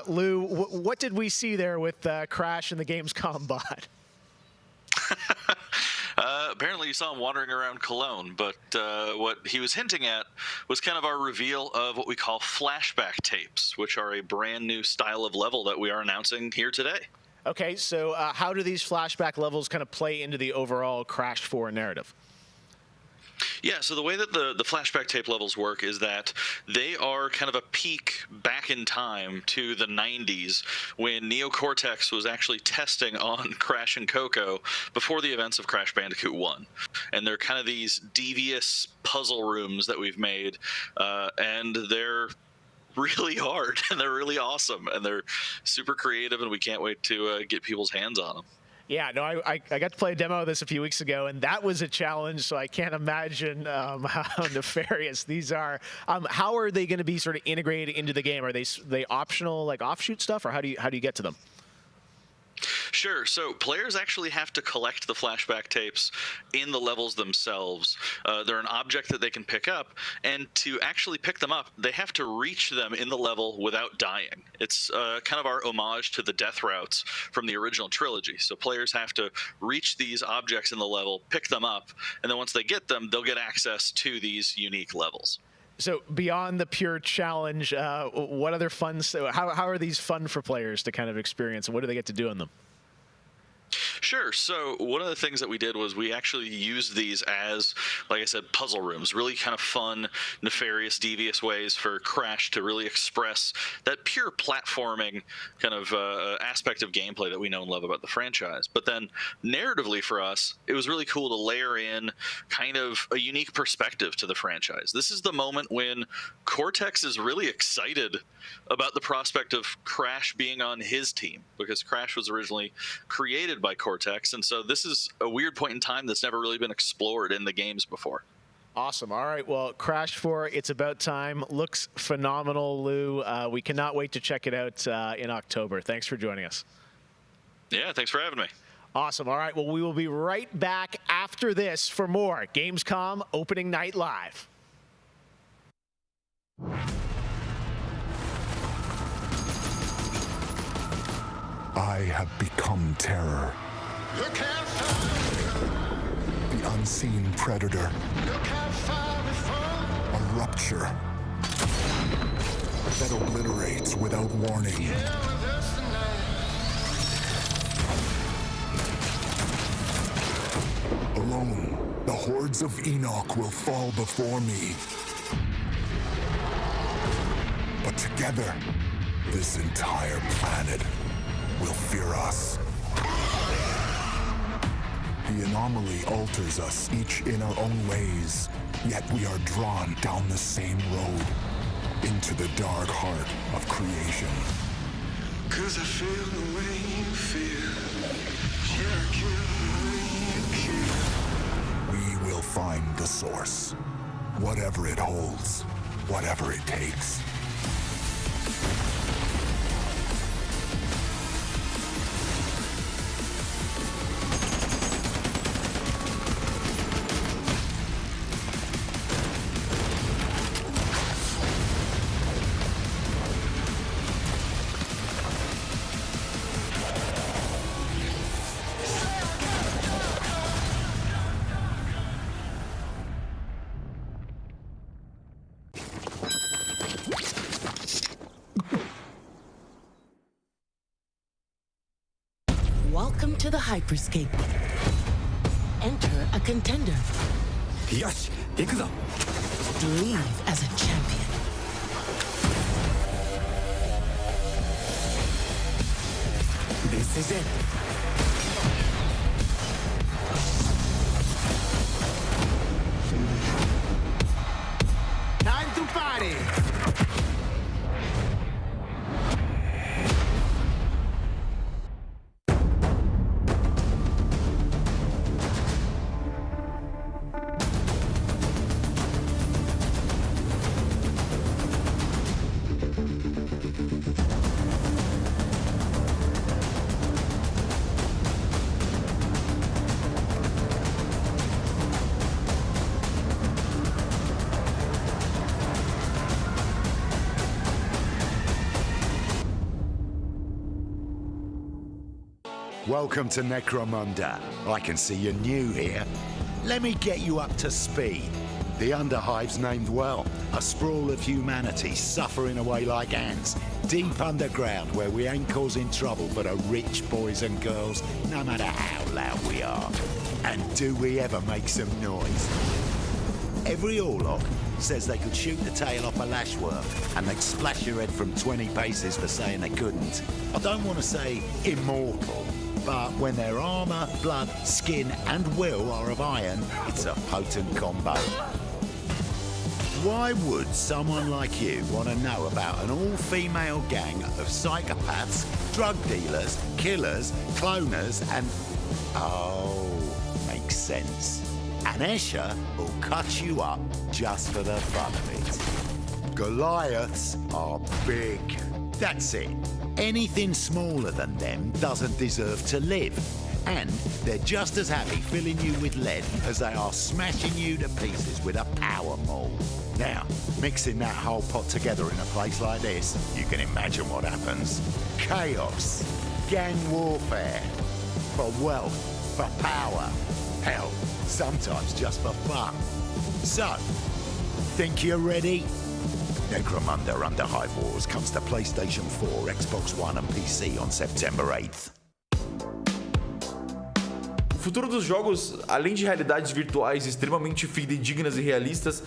S18: Lou, what did we see there with Crash and the Gamescom bot?
S14: Apparently you saw him wandering around Cologne, but what he was hinting at was kind of our reveal of what we call flashback tapes, which are a brand new style of level that we are announcing here today.
S18: Okay, so how do these flashback levels kind of play into the overall Crash 4 narrative?
S14: Yeah, so the way that the flashback tape levels work is that they are kind of a peek back in time to the 90s when Neo Cortex was actually testing on Crash and Coco before the events of Crash Bandicoot 1. And they're kind of these devious puzzle rooms that we've made, and they're really hard, and they're really awesome, and they're super creative, and we can't wait to get people's hands on them.
S18: Yeah, no, I got to play a demo of this a few weeks ago, and that was a challenge, so I can't imagine how nefarious these are. How are they going to be sort of integrated into the game? Are they optional, like offshoot stuff, or how do you get to them?
S14: Sure. So players actually have to collect the flashback tapes in the levels themselves. They're an object that they can pick up, and to actually pick them up, they have to reach them in the level without dying. It's kind of our homage to the death routes from the original trilogy. So players have to reach these objects in the level, pick them up, and then once they get them, they'll get access to these unique levels.
S18: So beyond the pure challenge, what other fun? How are these fun for players to kind of experience, and what do they get to do in them?
S14: Sure. So one of the things that we did was we actually used these as, like I said, puzzle rooms, really kind of fun, nefarious, devious ways for Crash to really express that pure platforming kind of aspect of gameplay that we know and love about the franchise. But then narratively for us, it was really cool to layer in kind of a unique perspective to the franchise. This is the moment when Cortex is really excited about the prospect of Crash being on his team, because Crash was originally created by Cortex, and so this is a weird point in time that's never really been explored in the games before.
S18: Awesome. All right, well, Crash 4, It's About Time looks phenomenal, Lou. We cannot wait to check it out in October. Thanks for joining us.
S14: Yeah, thanks for having me.
S18: Awesome. All right, well, we will be right back after this for more Gamescom Opening Night Live.
S5: I have become terror. The unseen predator. A rupture that obliterates without warning. Alone, the hordes of Enoch will fall before me. But together, this entire planet will fear us. The anomaly alters us, each in our own ways, yet we are drawn down the same road, into the dark heart of creation. 'Cause I feel the way you feel. Yeah, I kill the way you kill. We will find the source, whatever it holds, whatever it takes.
S15: Welcome to the Hyperscape. Enter a contender.
S1: Yosh, ikuzo.
S15: Leave as a champion.
S1: This is it.
S15: Time to party!
S5: Welcome to Necromunda. I can see you're new here. Let me get you up to speed. The Underhive's named well. A sprawl of humanity suffering away like ants. Deep underground where we ain't causing trouble but are rich boys and girls, no matter how loud we are. And do we ever make some noise? Every Orlok says they could shoot the tail off a lashworm and they'd splash your head from 20 paces for saying they couldn't. I don't want to say immortal, but when their armor, blood, skin, and will are of iron, it's a potent combo. Why would someone like you want to know about an all-female gang of psychopaths, drug dealers, killers, cloners, and... Oh, makes sense. And Escher will cut you up just for the fun of it. Goliaths are big. That's it. Anything smaller than them doesn't deserve to live. And they're just as happy filling you with lead as they are smashing you to pieces with a power maul. Now, mixing that whole pot together in a place like this, you can imagine what happens. Chaos, gang warfare, for wealth, for power, hell, sometimes just for fun. So, think you're ready? Necromunda Underhive Wars comes to PlayStation 4, Xbox One and PC on September 8th.
S16: O futuro dos jogos, além de realidades virtuais extremamente fidedignas e realistas,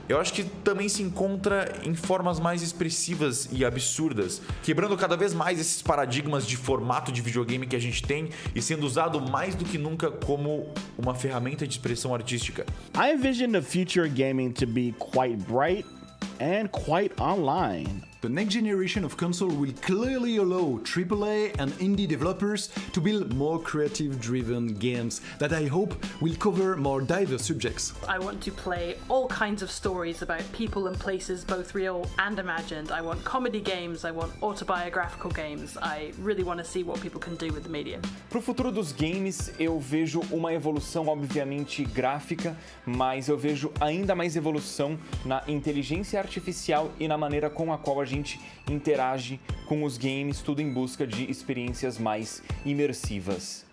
S16: eu acho que também se encontra em formas mais expressivas e absurdas, quebrando cada vez mais esses paradigmas de formato de videogame que a gente tem e sendo usado mais do que nunca como uma ferramenta de expressão artística.
S19: I envision the future of gaming to be quite bright and quite online. The next generation of console will clearly allow AAA and indie developers to build more creative-driven games that I hope will cover more diverse subjects.
S20: I want to play all kinds of stories about people and places, both real and imagined. I want comedy games, I want autobiographical games. I really want to see what people can do with the medium.
S21: Pro futuro dos games, eu vejo uma evolução, obviamente, gráfica, mas eu vejo ainda mais evolução na inteligência artificial e na maneira com a qual a gente interage com os games, tudo em busca de experiências mais imersivas.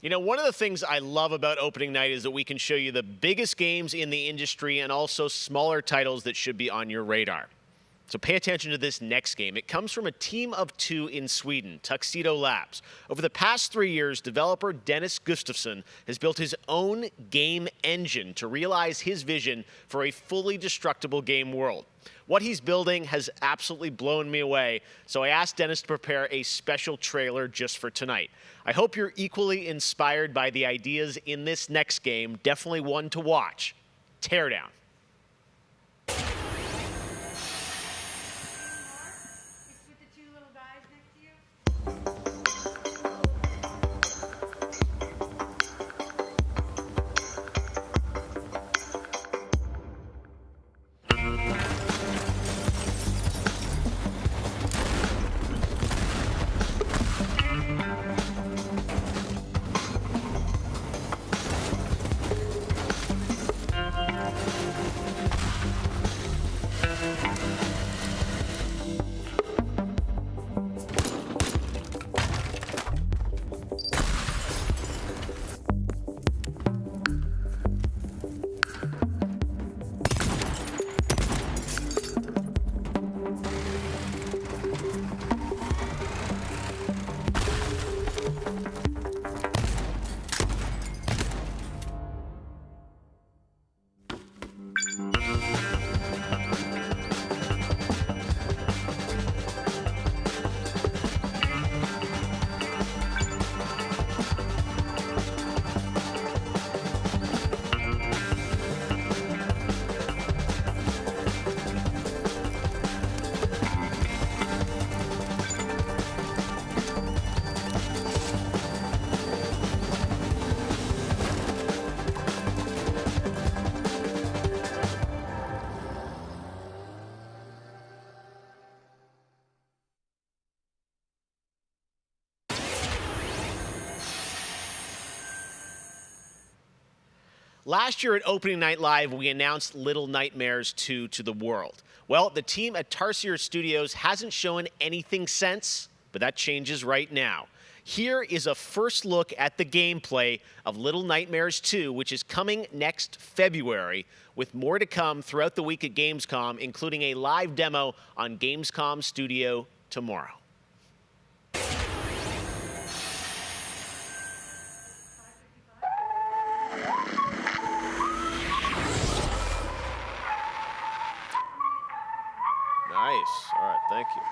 S18: You know, one of the things I love about opening night is that we can show you the biggest games in the industry and also smaller titles that should be on your radar. So pay attention to this next game. It comes from a team of 2 in Sweden, Tuxedo Labs. Over the past 3 years, developer Dennis Gustafsson has built his own game engine to realize his vision for a fully destructible game world. What he's building has absolutely blown me away, so I asked Dennis to prepare a special trailer just for tonight. I hope you're equally inspired by the ideas in this next game, definitely one to watch. Teardown. Last year at Opening Night Live, we announced Little Nightmares 2 to the world. Well, the team at Tarsier Studios hasn't shown anything since, but that changes right now. Here is a first look at the gameplay of Little Nightmares 2, which is coming next February, with more to come throughout the week at Gamescom, including a live demo on Gamescom Studio tomorrow. Nice. All right, thank you.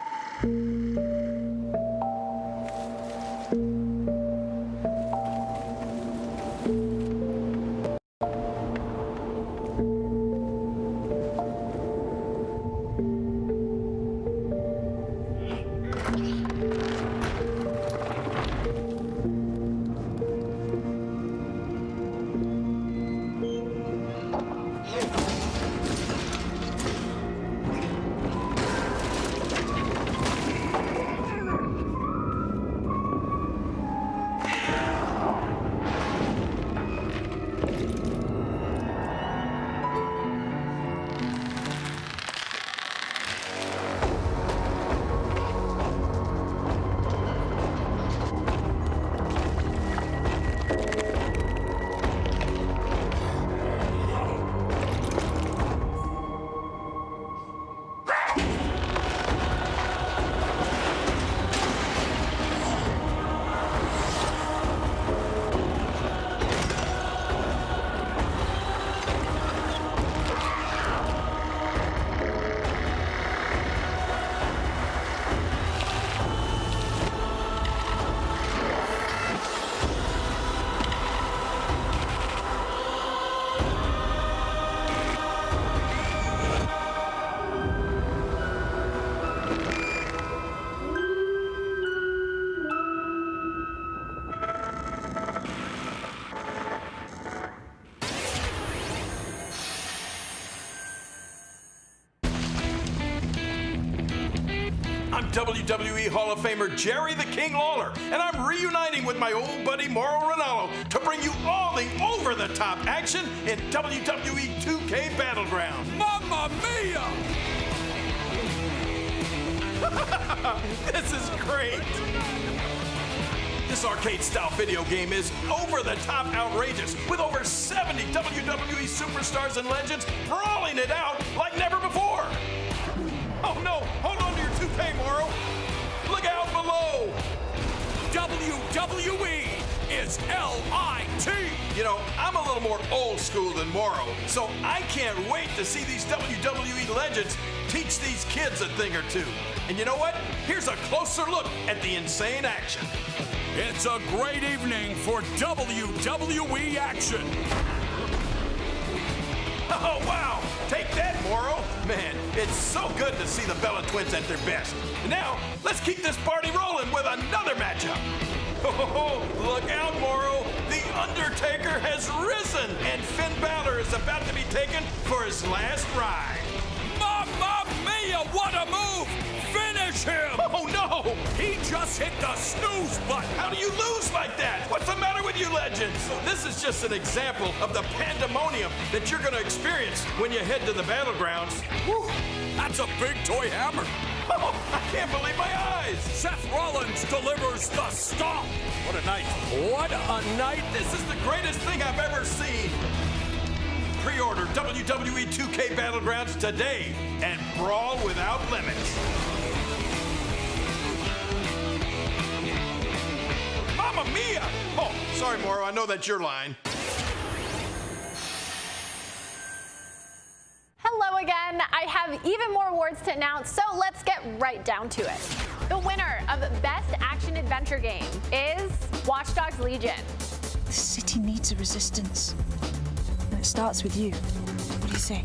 S11: WWE Hall of Famer Jerry the King Lawler, and I'm reuniting with my old buddy Mauro Ranallo to bring you all the over-the-top action in WWE 2K Battlegrounds.
S1: Mamma mia!
S11: This is great! This arcade-style video game is over-the-top outrageous, with over 70 WWE superstars and legends brawling it out like never before. Oh no, hold on to your toupee, Mauro. Look out below.
S1: WWE is LIT.
S11: You know, I'm a little more old school than Mauro, so I can't wait to see these WWE legends teach these kids a thing or two. And you know what? Here's a closer look at the insane action.
S1: It's a great evening for WWE action.
S11: Oh, wow! Take that, Mauro! Man, it's so good to see the Bella Twins at their best. And now, let's keep this party rolling with another matchup. Oh, look out, Mauro! The Undertaker has risen, and Finn Balor is about to be taken for his last ride.
S1: Mamma mia, what a move! Finish him!
S11: Oh, no!
S1: He just hit the snooze button!
S11: How do you lose like that? What's the matter with you legends? This is just an example of the pandemonium that you're gonna experience when you head to the Battlegrounds.
S1: Whew, that's a big toy hammer!
S11: Oh, I can't believe my eyes!
S1: Seth Rollins delivers the stomp!
S11: What a night.
S1: What a night!
S11: This is the greatest thing I've ever seen! Pre-order WWE 2K Battlegrounds today and brawl without limits. Mamma mia! Oh, sorry, Mauro, I know that's your line.
S4: Hello again. I have even more awards to announce, so let's get right down to it. The winner of Best Action Adventure Game is Watch Dogs Legion.
S22: The city needs a resistance. And it starts with you. What do you say?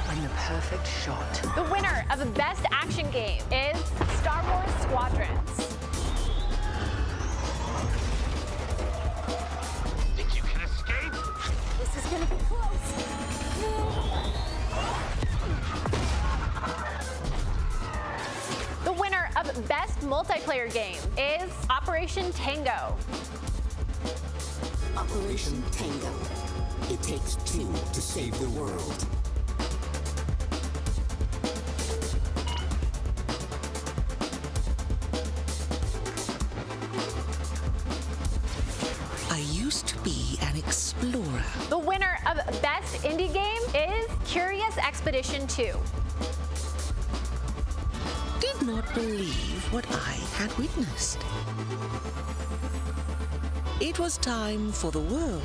S15: I'm the perfect shot.
S4: The winner of the Best Action Game is Star Wars Squadrons.
S1: Think you can escape?
S4: This is gonna be close. The winner of Best Multiplayer Game is Operation Tango.
S15: Operation Tango. It takes two to save the world. I used to be an explorer.
S4: The winner of Best Indie Game is Curious Expedition 2.
S15: Did not believe what I had witnessed. It was time for the world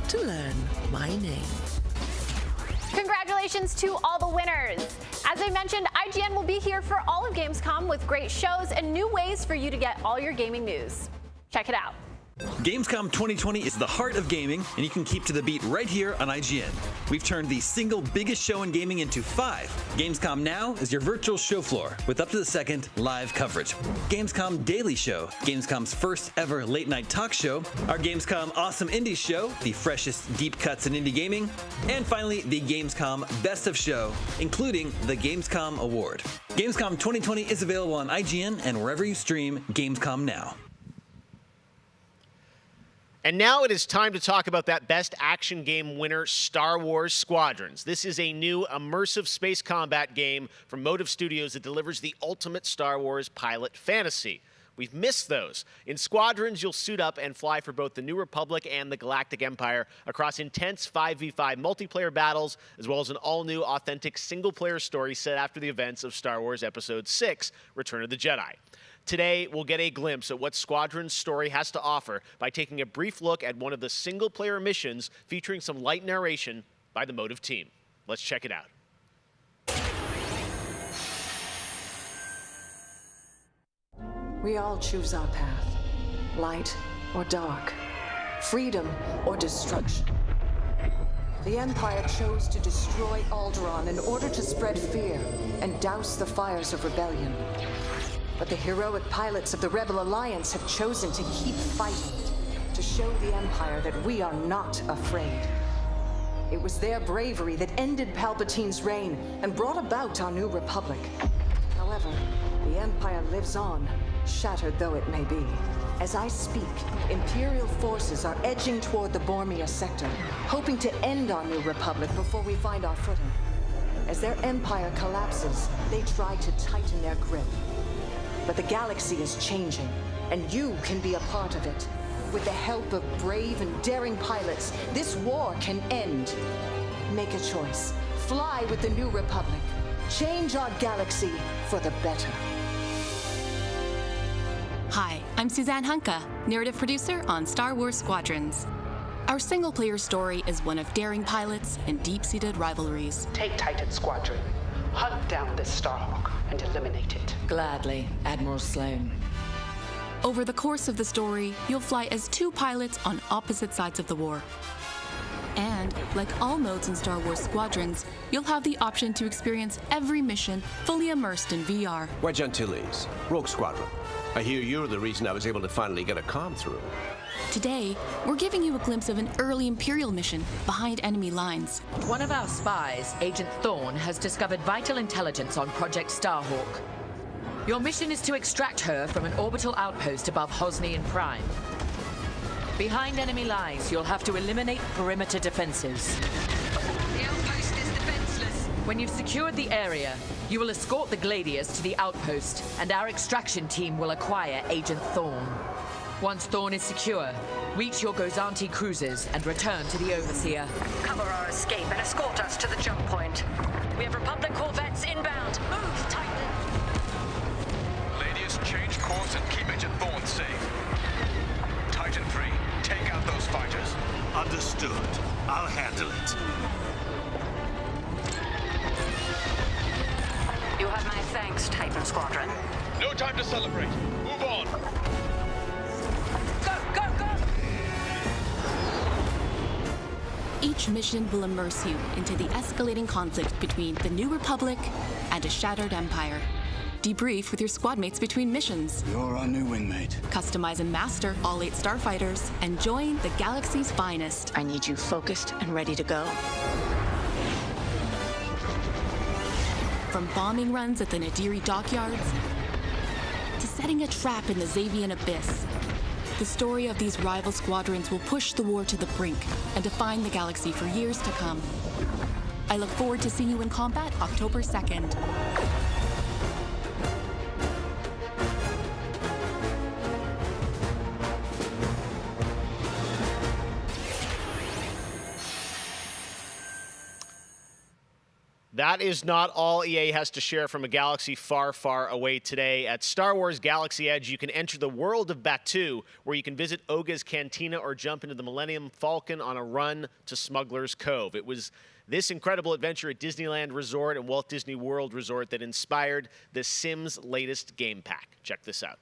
S15: to learn my name.
S4: Congratulations to all the winners. As I mentioned, IGN will be here for all of Gamescom with great shows and new ways for you to get all your gaming news. Check it out.
S23: Gamescom 2020 is the heart of gaming, and you can keep to the beat right here on IGN. We've turned the single biggest show in gaming into 5. Gamescom Now is your virtual show floor with up-to-the-second live coverage. Gamescom Daily Show, Gamescom's first ever late-night talk show, our Gamescom Awesome Indies Show, the freshest deep cuts in indie gaming, and finally the Gamescom Best of Show, including the Gamescom Award. Gamescom 2020 is available on IGN and wherever you stream Gamescom Now.
S18: And now it is time to talk about that Best Action Game winner, Star Wars Squadrons. This is a new immersive space combat game from Motive Studios that delivers the ultimate Star Wars pilot fantasy. We've missed those. In Squadrons, you'll suit up and fly for both the New Republic and the Galactic Empire across intense 5v5 multiplayer battles, as well as an all-new, authentic single-player story set after the events of Star Wars Episode 6, Return of the Jedi. Today, we'll get a glimpse at what Squadron's story has to offer by taking a brief look at one of the single-player missions featuring some light narration by the Motive team. Let's check it out.
S22: We all choose our path. Light or dark. Freedom or destruction. The Empire chose to destroy Alderaan in order to spread fear and douse the fires of rebellion. But the heroic pilots of the Rebel Alliance have chosen to keep fighting. show the Empire that we are not afraid. It was their bravery that ended Palpatine's reign and brought about our new republic. However, the Empire lives on, shattered though it may be. As I speak, Imperial forces are edging toward the Bormia sector, hoping to end our new republic before we find our footing. As their empire collapses, they try to tighten their grip. But the galaxy is changing, and you can be a part of it. With the help of brave and daring pilots, this war can end. Make a choice. Fly with the new republic. Change our galaxy for the better.
S2: Hi, I'm Suzanne Hunka, narrative producer on Star Wars Squadrons. Our single-player story is one of daring pilots and deep-seated rivalries.
S6: Take Titan Squadron. Hunt down this Starhawk and eliminate it.
S17: Gladly, Admiral Sloane.
S2: Over the course of the story, you'll fly as two pilots on opposite sides of the war. And, like all modes in Star Wars Squadrons, you'll have the option to experience every mission fully immersed in VR.
S7: Wedge Antilles, Rogue Squadron. I hear you're the reason I was able to finally get a comm through.
S2: Today, we're giving you a glimpse of an early Imperial mission behind enemy lines.
S24: One of our spies, Agent Thorne, has discovered vital intelligence on Project Starhawk. Your mission is to extract her from an orbital outpost above Hosnian Prime. Behind enemy lines, you'll have to eliminate perimeter defenses. The outpost is defenseless. When you've secured the area, you will escort the Gladius to the outpost, and our extraction team will acquire Agent Thorne. Once Thorne is secure, reach your Gozanti cruisers and return to the Overseer.
S6: Cover our escape and escort us to the jump point. We have Republic corvettes inbound. Move, Titan!
S25: Ladies, change course and keep Agent Thorne safe. Titan 3, take out those fighters.
S5: Understood. I'll handle it.
S6: You have my thanks, Titan Squadron.
S25: No time to celebrate. Move on.
S2: Each mission will immerse you into the escalating conflict between the New Republic and a shattered empire. Debrief with your squad mates between missions.
S26: You're our new wingmate.
S2: Customize and master all 8 starfighters and join the galaxy's finest.
S6: I need you focused and ready to go.
S2: From bombing runs at the Nadiri dockyards to setting a trap in the Xavian abyss, the story of these rival squadrons will push the war to the brink and define the galaxy for years to come. I look forward to seeing you in combat October 2nd.
S18: That is not all EA has to share from a galaxy far, far away today. At Star Wars Galaxy Edge, you can enter the world of Batuu, where you can visit Oga's Cantina or jump into the Millennium Falcon on a run to Smuggler's Cove. It was this incredible adventure at Disneyland Resort and Walt Disney World Resort that inspired The Sims' latest game pack. Check this out.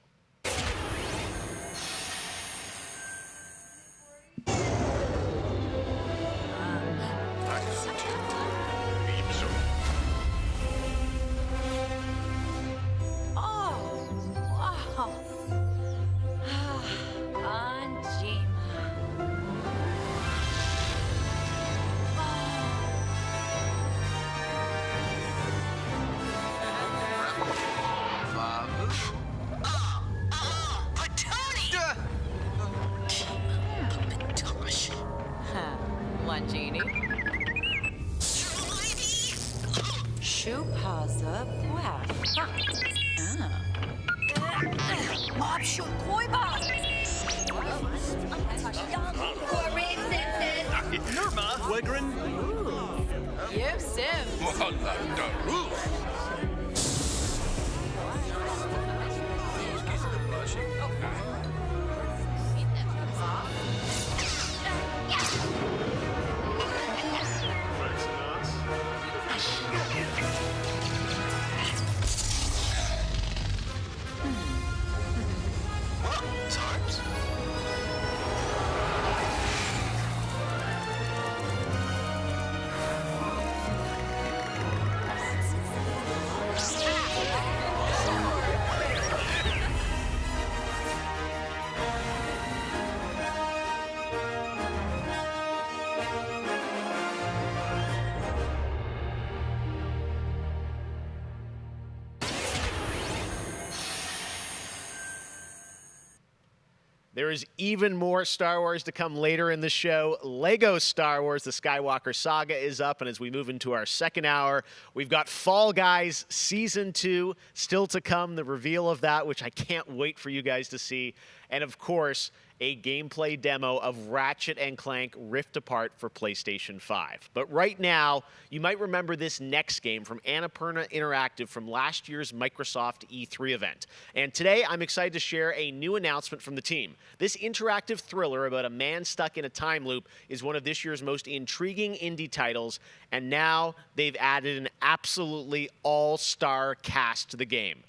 S18: There is even more Star Wars to come later in the show. Lego Star Wars, the Skywalker Saga is up, and as we move into our second hour, we've got Fall Guys Season 2 still to come, the reveal of that, which I can't wait for you guys to see. And of course, a gameplay demo of Ratchet and Clank Rift Apart for PlayStation 5. But right now, you might remember this next game from Annapurna Interactive from last year's Microsoft E3 event. And today, I'm excited to share a new announcement from the team. This interactive thriller about a man stuck in a time loop is one of this year's most intriguing indie titles, and now they've added an absolutely all-star cast to the game.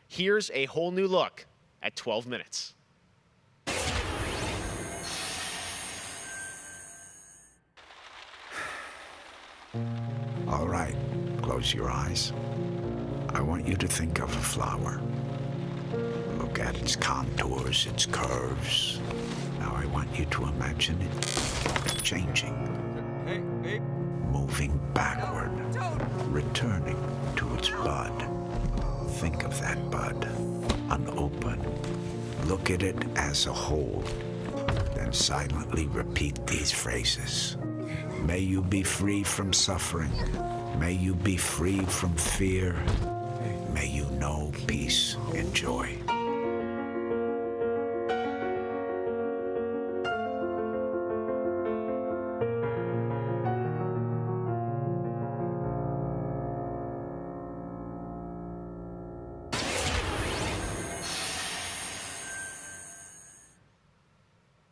S18: Here's a whole new look at 12 minutes.
S3: All right, close your eyes. I want you to think of a flower. Look at its contours, its curves. Now I want you to imagine it changing. Moving backward, returning to its bud. Think of that bud, unopened. Look at it as a whole. Then silently repeat these phrases. May you be free from suffering. May you be free from fear. May you know peace and joy.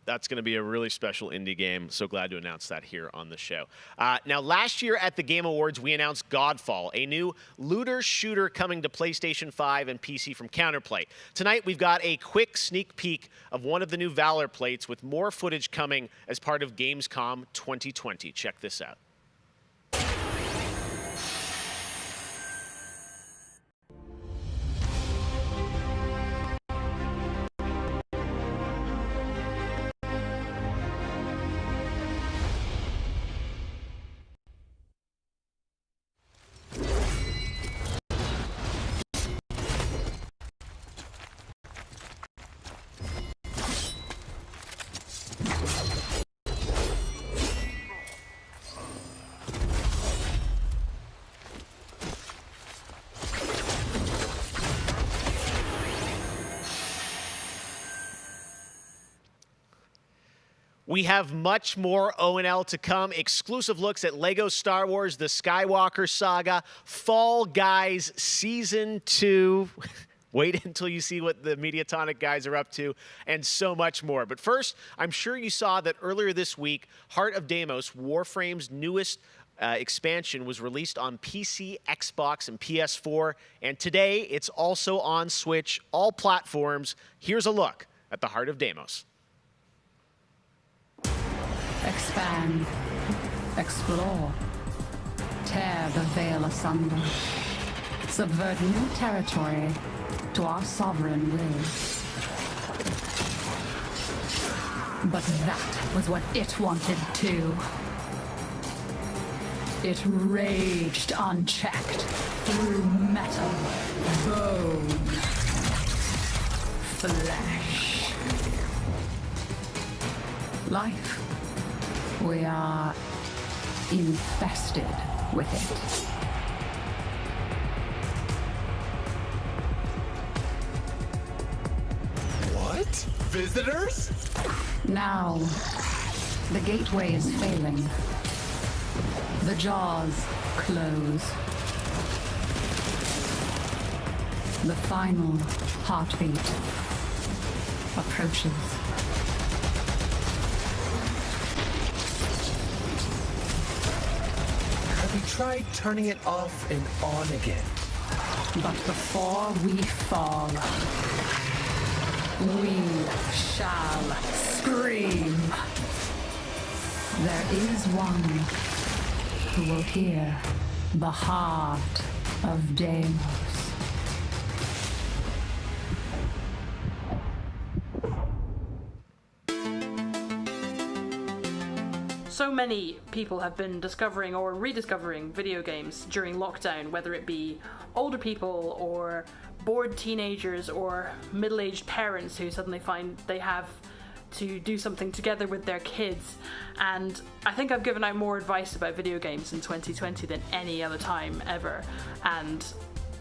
S18: That's going to be a really special indie game. So glad to announce that here on the show. Now, last year at the Game Awards, we announced Godfall, a new looter shooter coming to PlayStation 5 and PC from Counterplay. Tonight, we've got a quick sneak peek of one of the new Valor plates with more footage coming as part of Gamescom 2020. Check this out. We have much more O&L to come. Exclusive looks at Lego Star Wars, the Skywalker Saga, Fall Guys Season 2. Wait until you see what the Mediatonic guys are up to, and so much more. But first, I'm sure you saw that earlier this week, Heart of Deimos, Warframe's newest expansion, was released on PC, Xbox, and PS4. And today, it's also on Switch, all platforms. Here's a look at the Heart of Deimos.
S8: Expand, explore, tear the veil asunder, subvert new territory to our sovereign will. But that was what it wanted too. It raged unchecked through metal, bone, flesh, life. We are infested with it.
S1: What? Visitors?
S8: Now, the gateway is failing. The jaws close. The final heartbeat approaches.
S1: We tried turning it off and on again.
S8: But before we fall, we shall scream. There is one who will hear the heart of Deimos.
S20: So many people have been discovering or rediscovering video games during lockdown, whether it be older people or bored teenagers or middle-aged parents who suddenly find they have to do something together with their kids. And I think I've given out more advice about video games in 2020 than any other time ever. And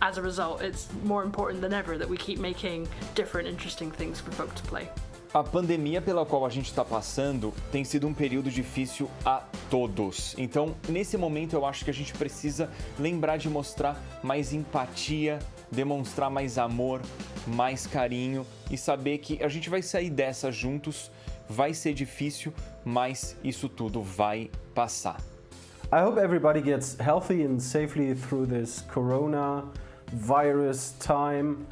S20: as a result, it's more important than ever that we keep making different, interesting things for folk to play.
S21: A pandemia pela qual a gente está passando tem sido um período difícil a todos. Então, nesse momento, eu acho que a gente precisa lembrar de mostrar mais empatia, demonstrar mais amor, mais carinho e saber que a gente vai sair dessa juntos. Vai ser difícil, mas isso tudo vai passar.
S9: I hope everybody gets healthy and safely through this coronavirus time.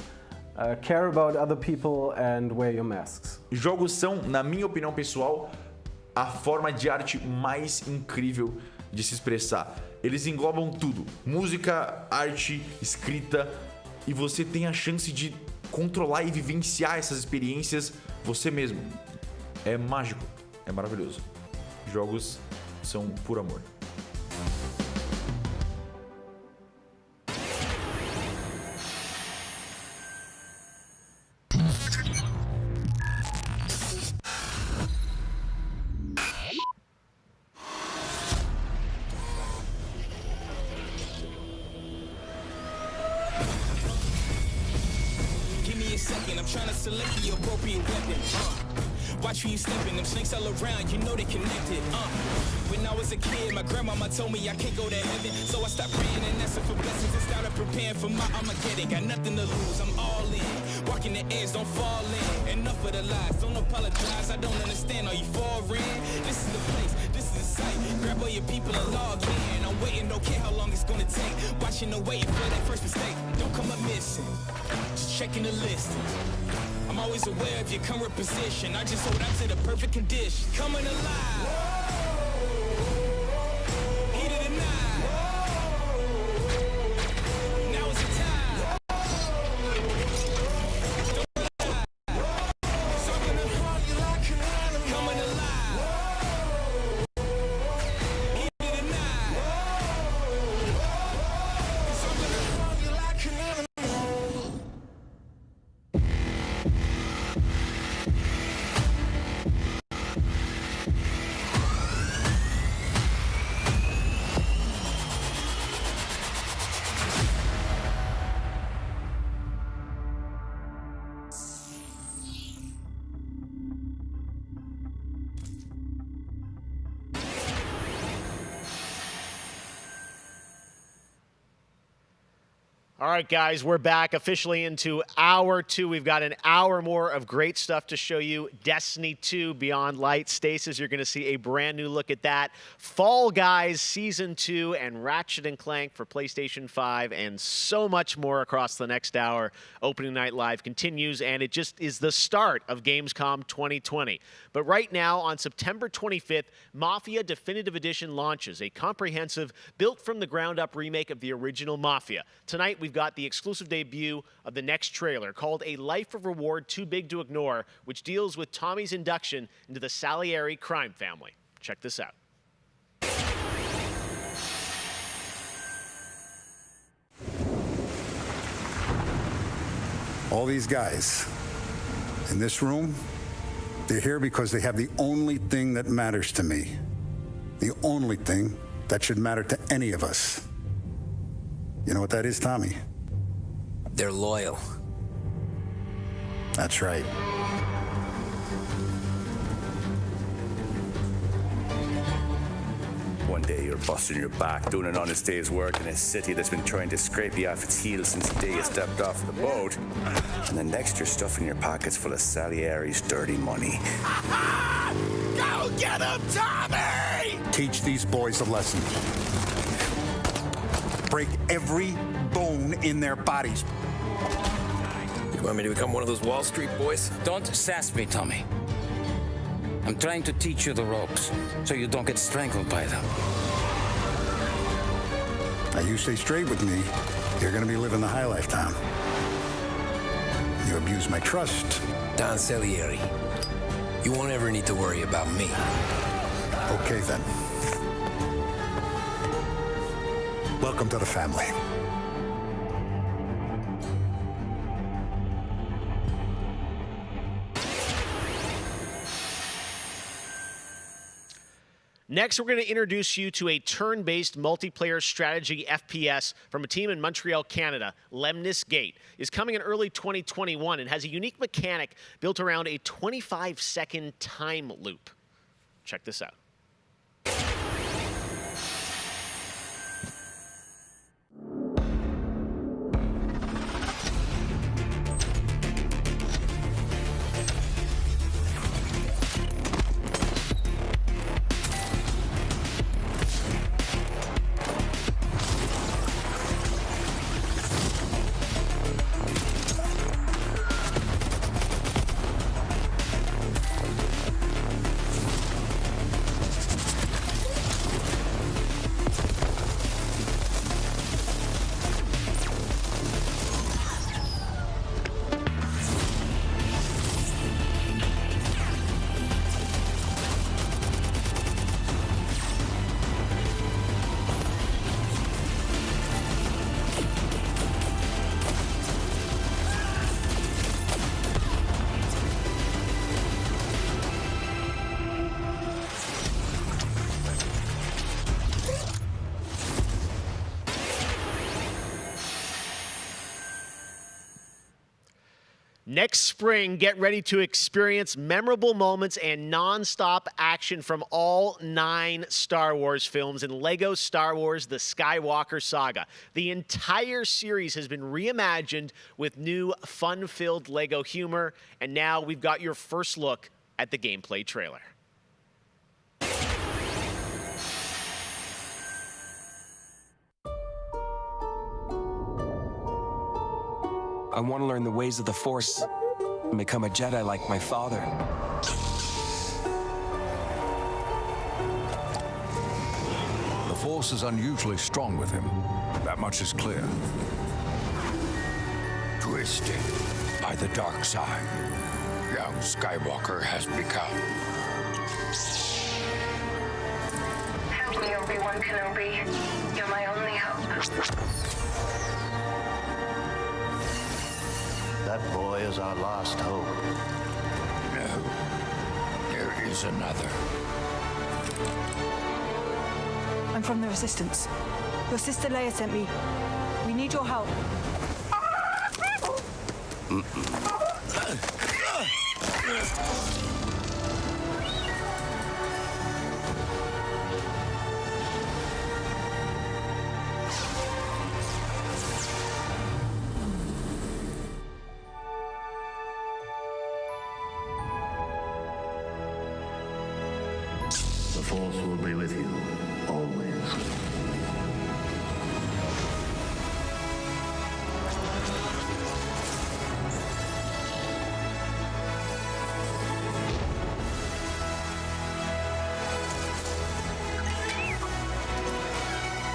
S9: Care about other people and wear your masks.
S16: Jogos são, na minha opinião pessoal, a forma de arte mais incrível de se expressar. Eles englobam tudo: música, arte, escrita, e você tem a chance de controlar e vivenciar essas experiências você mesmo. É mágico, é maravilhoso. Jogos são puro amor.
S10: Watch who you stepping, them snakes all around, you know they connected. When I was a kid, my grandmama told me I can't go to heaven, so I stopped praying and asking for blessings and started preparing for my Armageddon. Got nothing to lose, I'm all in. Walking the edge, don't fall in. Enough of the lies, don't apologize. I don't understand, are you foreign? This is the place, this is the site. Grab all your people and log in. I'm waiting, don't care how long it's gonna take. Watching and waiting for that first mistake. Don't come up missing, just checking the list. I'm always aware of your current position. I just hold on to the perfect condition. Coming alive. Heat of the night. Now is the time. Don't lie. Something that haunt you like an animal. Coming alive. Heat of the night. Something that haunt you like an animal.
S18: All right, guys, we're back officially into hour 2. We've got an hour more of great stuff to show you. Destiny 2 Beyond Light. Stasis, you're going to see a brand new look at that. Fall Guys Season 2 and Ratchet and Clank for PlayStation 5 and so much more across the next hour. Opening Night Live continues, and it just is the start of Gamescom 2020. But right now, on September 25th, Mafia Definitive Edition launches, a comprehensive, built-from-the-ground-up remake of the original Mafia. Tonight, we've got the exclusive debut of the next trailer called A Life of Reward Too Big to Ignore, which deals with Tommy's induction into the Salieri crime family. Check this out.
S12: All these guys in this room, they're here because they have the only thing that matters to me. The only thing that should matter to any of us. You know what that is, Tommy?
S13: They're loyal.
S12: That's right.
S14: One day you're busting your back, doing an honest day's work in a city that's been trying to scrape you off its heels since the day you stepped off the boat. And the next you're stuffing your pockets full of Salieri's dirty money.
S1: Go get him, Tommy!
S12: Teach these boys a lesson. Break every bone in their bodies.
S13: You want me to become one of those Wall Street boys?
S26: Don't sass me, Tommy. I'm trying to teach you the ropes so you don't get strangled by them.
S12: Now you stay straight with me, you're gonna be living the high life, Tom. You abuse my trust.
S13: Don Salieri, you won't ever need to worry about me.
S12: Okay, then. Welcome to the family.
S18: Next, we're going to introduce you to a turn-based multiplayer strategy FPS from a team in Montreal, Canada. Lemnis Gate is coming in early 2021 and has a unique mechanic built around a 25-second time loop. Check this out. Next spring, get ready to experience memorable moments and non-stop action from all 9 Star Wars films in LEGO Star Wars The Skywalker Saga. The entire series has been reimagined with new fun-filled LEGO humor, and now we've got your first look at the gameplay trailer.
S4: I want to learn the ways of the Force and become a Jedi like my father.
S11: The Force is unusually strong with him. That much is clear.
S15: Twisted by the dark side, young Skywalker has become.
S19: Help me, Obi-Wan Kenobi. You're my only hope.
S15: That boy is our last hope. No, there is another.
S22: I'm from the Resistance. Your sister Leia sent me. We need your help.
S15: The Force will be with you, always.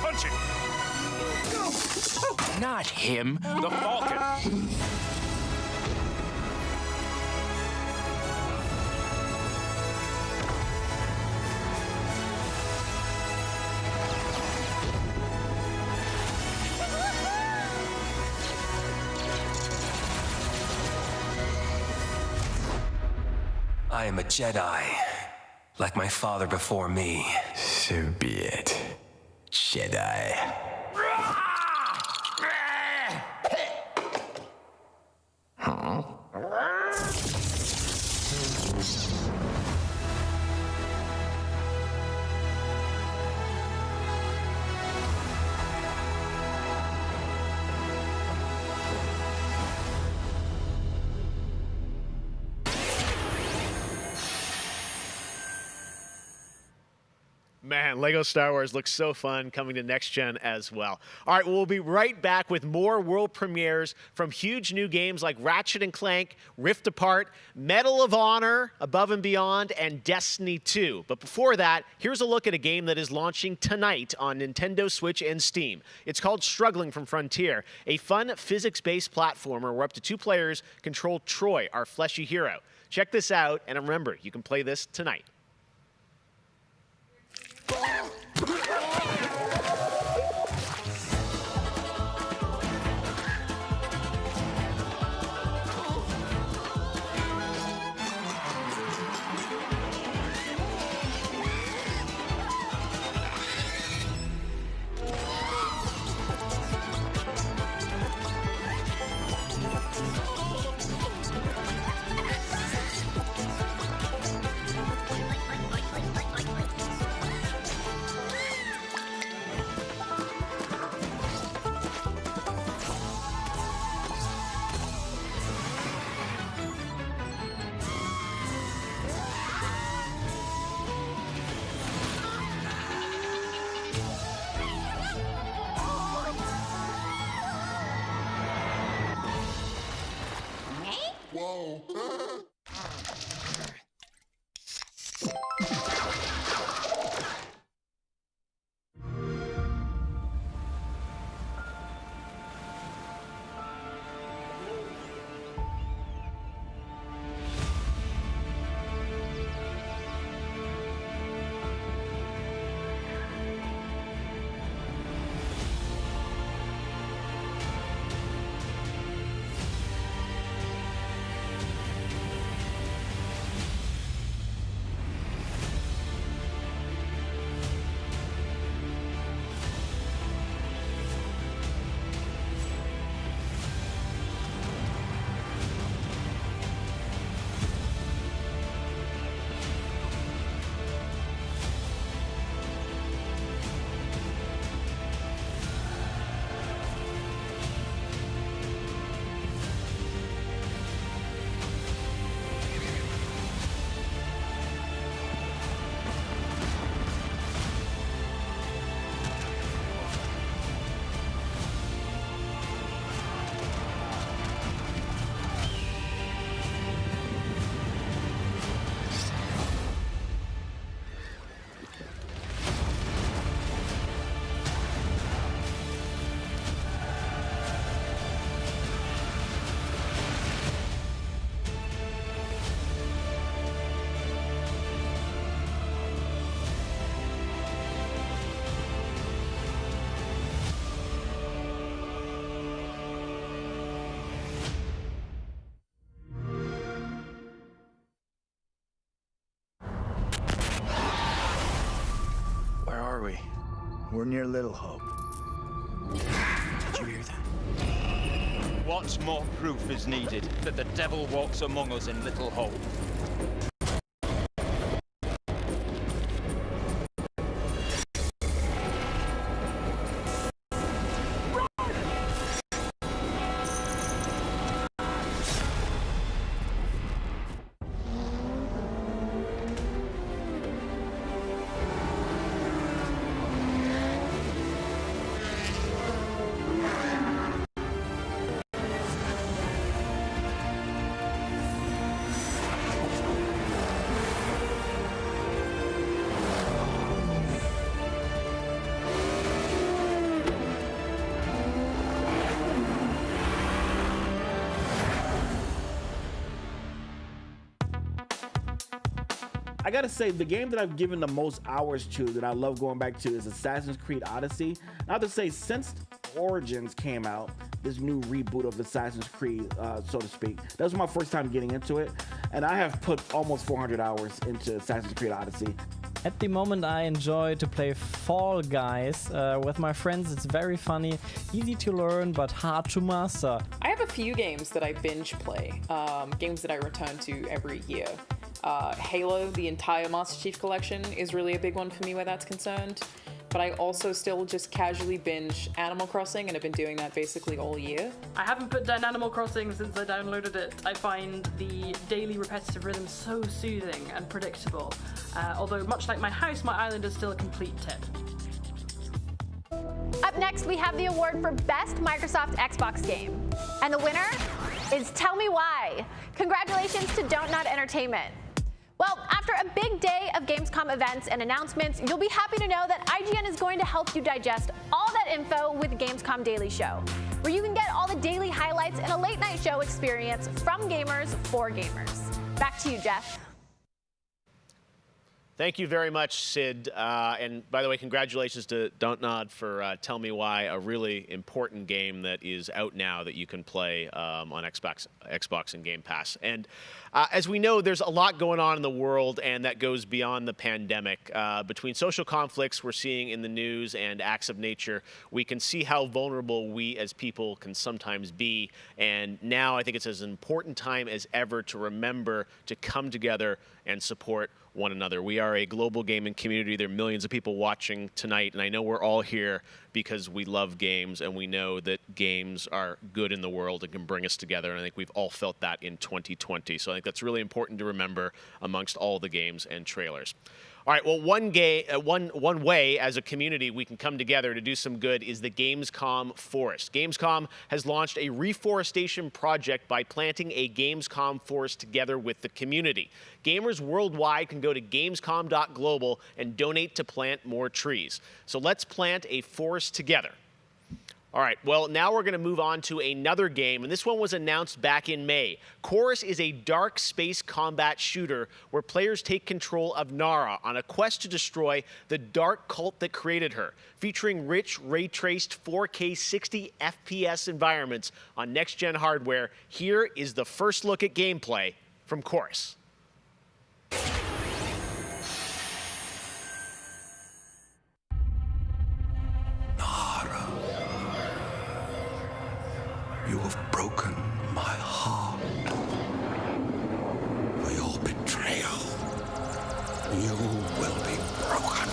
S11: Punch it!
S15: Not him, the Falcon.
S4: I am a Jedi, like my father before me.
S23: So be it, Jedi.
S15: Huh?
S18: Man, LEGO Star Wars looks so fun, coming to next gen as well. All right, we'll be right back with more world premieres from huge new games like Ratchet and Clank, Rift Apart, Medal of Honor, Above and Beyond, and Destiny 2. But before that, here's a look at a game that is launching tonight on Nintendo Switch and Steam. It's called Struggling from Frontier, a fun physics-based platformer where up to 2 players control Troy, our fleshy hero. Check this out, and remember, you can play this tonight.
S3: We're near Little Hope.
S5: Did you hear that? What more proof is needed that the devil walks among us in Little Hope?
S6: I gotta say, the game that I've given the most hours to, that I love going back to, is Assassin's Creed Odyssey. I have to say, since Origins came out, this new reboot of Assassin's Creed, so to speak, that was my first time getting into it, and I have put almost 400 hours into Assassin's Creed Odyssey.
S7: At the moment, I enjoy to play Fall Guys with my friends. It's very funny, easy to learn, but hard to master.
S17: I have a few games that I binge play, games that I return to every year. Halo, the entire Master Chief Collection, is really a big one for me where that's concerned. But I also still just casually binge Animal Crossing, and I've been doing that basically all year.
S20: I haven't put down Animal Crossing since I downloaded it. I find the daily repetitive rhythm so soothing and predictable. Although, much like my house, my island is still a complete tip.
S24: Up next, we have the award for Best Microsoft Xbox Game. And the winner is Tell Me Why. Congratulations to Don't Nod Entertainment. Well, after a big day of Gamescom events and announcements, you'll be happy to know that IGN is going to help you digest all that info with Gamescom Daily Show, where you can get all the daily highlights and a late night show experience from gamers for gamers. Back to you, Geoff.
S18: Thank you very much, Sid. And by the way, congratulations to Don't Nod for Tell Me Why, a really important game that is out now that you can play on Xbox and Game Pass. And as we know, there's a lot going on in the world, and that goes beyond the pandemic. Between social conflicts we're seeing in the news and acts of nature, we can see how vulnerable we as people can sometimes be. And now I think it's as important time as ever to remember to come together and support one another. We are a global gaming community. There are millions of people watching tonight, and I know we're all here because we love games, and we know that games are good in the world and can bring us together, and I think we've all felt that in 2020. So I think that's really important to remember amongst all the games and trailers. All right, well, one way as a community we can come together to do some good is the Gamescom Forest. Gamescom has launched a reforestation project by planting a Gamescom forest together with the community. Gamers worldwide can go to gamescom.global and donate to plant more trees. So let's plant a forest together. All right, well, now we're going to move on to another game, and this one was announced back in May. Chorus is a dark space combat shooter where players take control of Nara on a quest to destroy the dark cult that created her, featuring rich, ray-traced 4K 60 FPS environments on next-gen hardware. Here is the first look at gameplay from Chorus.
S15: You have broken my heart. For your betrayal, you will be broken.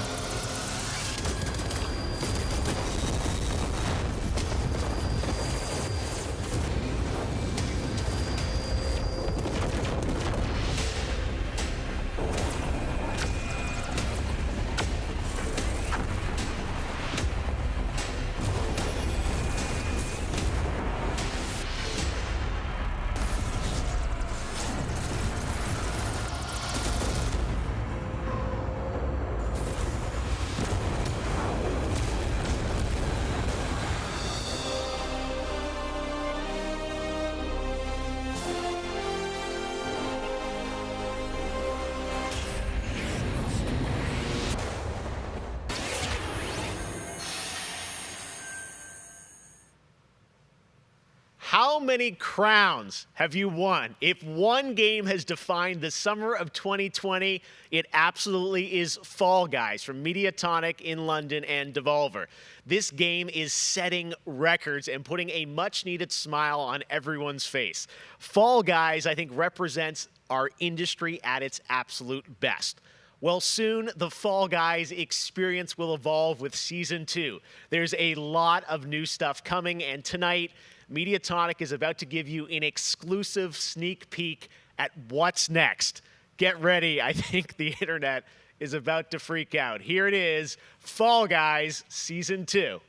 S18: How many crowns have you won? If one game has defined the summer of 2020, it absolutely is Fall Guys from Mediatonic in London and Devolver. This game is setting records and putting a much-needed smile on everyone's face. Fall Guys, I think, represents our industry at its absolute best. Well, soon the Fall Guys experience will evolve with Season 2. There's a lot of new stuff coming, and tonight, Mediatonic is about to give you an exclusive sneak peek at what's next. Get ready. I think the internet is about to freak out. Here it is, Fall Guys Season 2.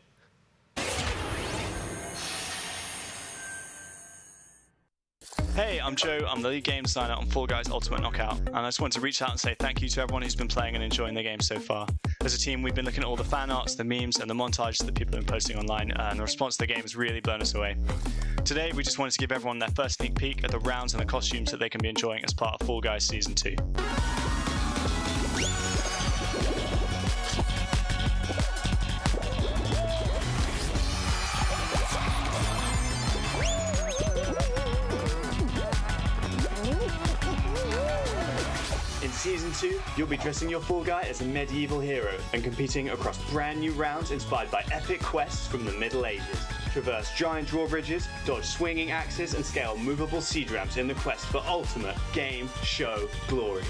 S2: Hey, I'm Joe. I'm the lead game designer on Fall Guys Ultimate Knockout, and I just want to reach out and say thank you to everyone who's been playing and enjoying the game so far. As a team, we've been looking at all the fan arts, the memes, and the montages that people have been posting online, and the response to the game has really blown us away. Today, we just wanted to give everyone their first sneak peek at the rounds and the costumes that they can be enjoying as part of Fall Guys Season 2.
S8: Season 2, you'll be dressing your Fall Guy as a medieval hero and competing across brand new rounds inspired by epic quests from the Middle Ages. Traverse giant drawbridges, dodge swinging axes, and scale movable siege ramps in the quest for ultimate game show glory.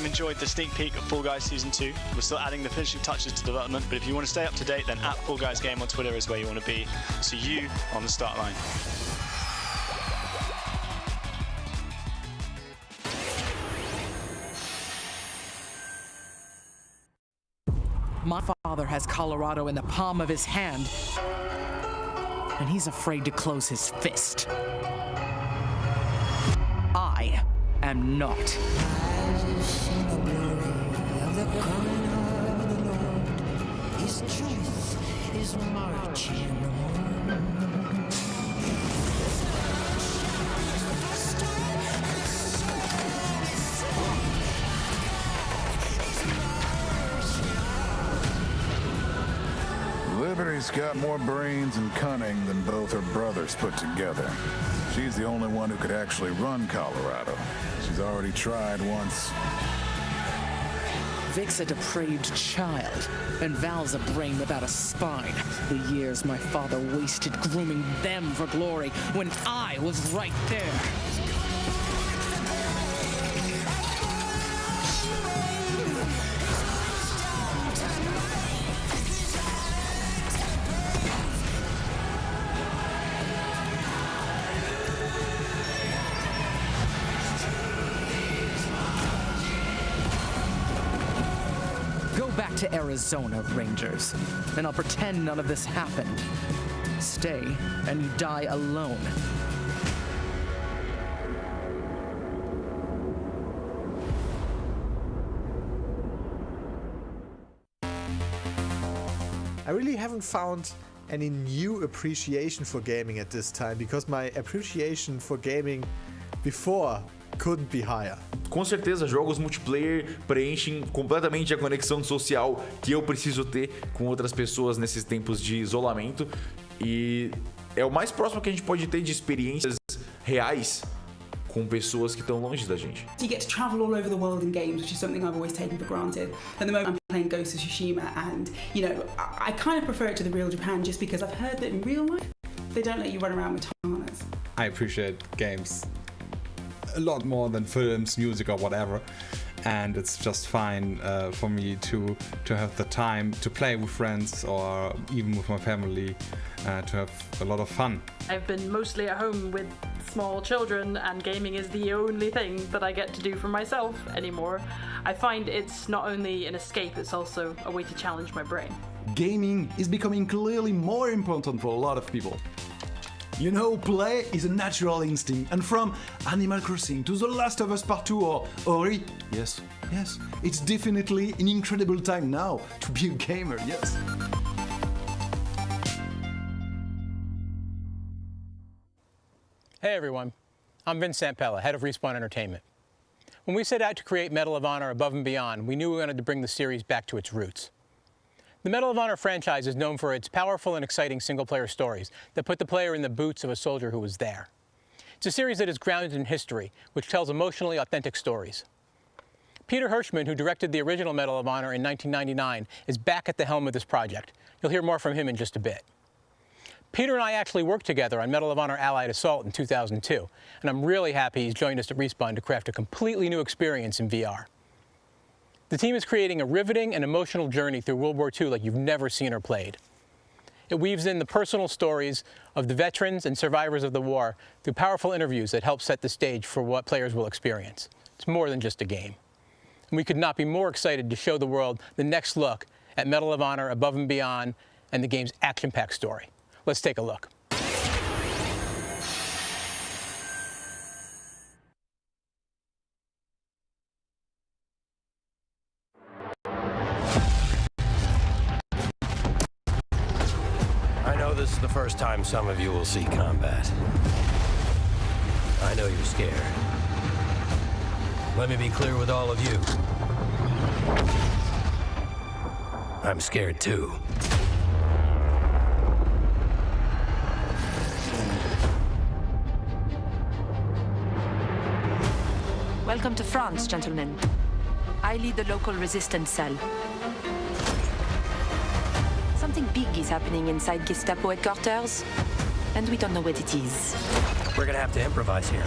S2: Enjoyed the sneak peek of Fall Guys Season 2. We're still adding the finishing touches to development, but if you want to stay up to date, then at Fall Guys Game on Twitter is where you want to be. See you on the start line.
S9: My father has Colorado in the palm of his hand, and he's afraid to close his fist. I am not.
S10: His truth is marching on.
S15: Liberty's
S1: Lemnis got more brains and cunning than both her brothers put together. She's the only one who could actually run Colorado. She's already tried once.
S9: Vic's a depraved child, and Val's a brain without a spine. The years my father wasted grooming them for glory when I was right there. Back to Arizona, Rangers, and I'll pretend none of this happened. Stay, and you die alone.
S14: I really haven't found any new appreciation for gaming at this time, because my appreciation for gaming before couldn't be higher.
S16: Com certeza, jogos multiplayer preenchem completamente a conexão social que eu preciso ter com outras pessoas nesses tempos de isolamento, e é o mais próximo que a gente pode ter de experiências reais com pessoas que estão longe da gente.
S21: You get to travel all over the world in games, which is something I've always taken for granted. At the moment I'm playing Ghost of Tsushima, and you know, I kind of prefer it to the real Japan just because I've heard that in real life they don't let you run around with katanas.
S25: I appreciate games a lot more than films, music, or whatever, and it's just fine for me to have the time to play with friends or even with my family, to have a lot of fun.
S20: I've been mostly at home with small children, and gaming is the only thing that I get to do for myself anymore. I find it's not only an escape, it's also a way to challenge my brain.
S26: Gaming is becoming clearly more important for a lot of people. You know, play is a natural instinct, and from Animal Crossing to The Last of Us Part 2 or Ori, yes, it's definitely an incredible time now to be a gamer, yes.
S27: Hey everyone, I'm Vince Sampella, head of Respawn Entertainment. When we set out to create Medal of Honor Above and Beyond, we knew we wanted to bring the series back to its roots. The Medal of Honor franchise is known for its powerful and exciting single-player stories that put the player in the boots of a soldier who was there. It's a series that is grounded in history, which tells emotionally authentic stories. Peter Hirschman, who directed the original Medal of Honor in 1999, is back at the helm of this project. You'll hear more from him in just a bit. Peter and I actually worked together on Medal of Honor Allied Assault in 2002, and I'm really happy he's joined us at Respawn to craft a completely new experience in VR. The team is creating a riveting and emotional journey through World War II like you've never seen or played. It weaves in the personal stories of the veterans and survivors of the war through powerful interviews that help set the stage for what players will experience. It's more than just a game. And we could not be more excited to show the world the next look at Medal of Honor Above and Beyond and the game's action-packed story. Let's take a look.
S13: This is the first time some of you will see combat. I know you're scared. Let me be clear with all of you. I'm scared too.
S28: Welcome to France, gentlemen. I lead the local resistance cell. Something big is happening inside Gestapo headquarters, and we don't know what it is.
S13: We're gonna have to improvise here.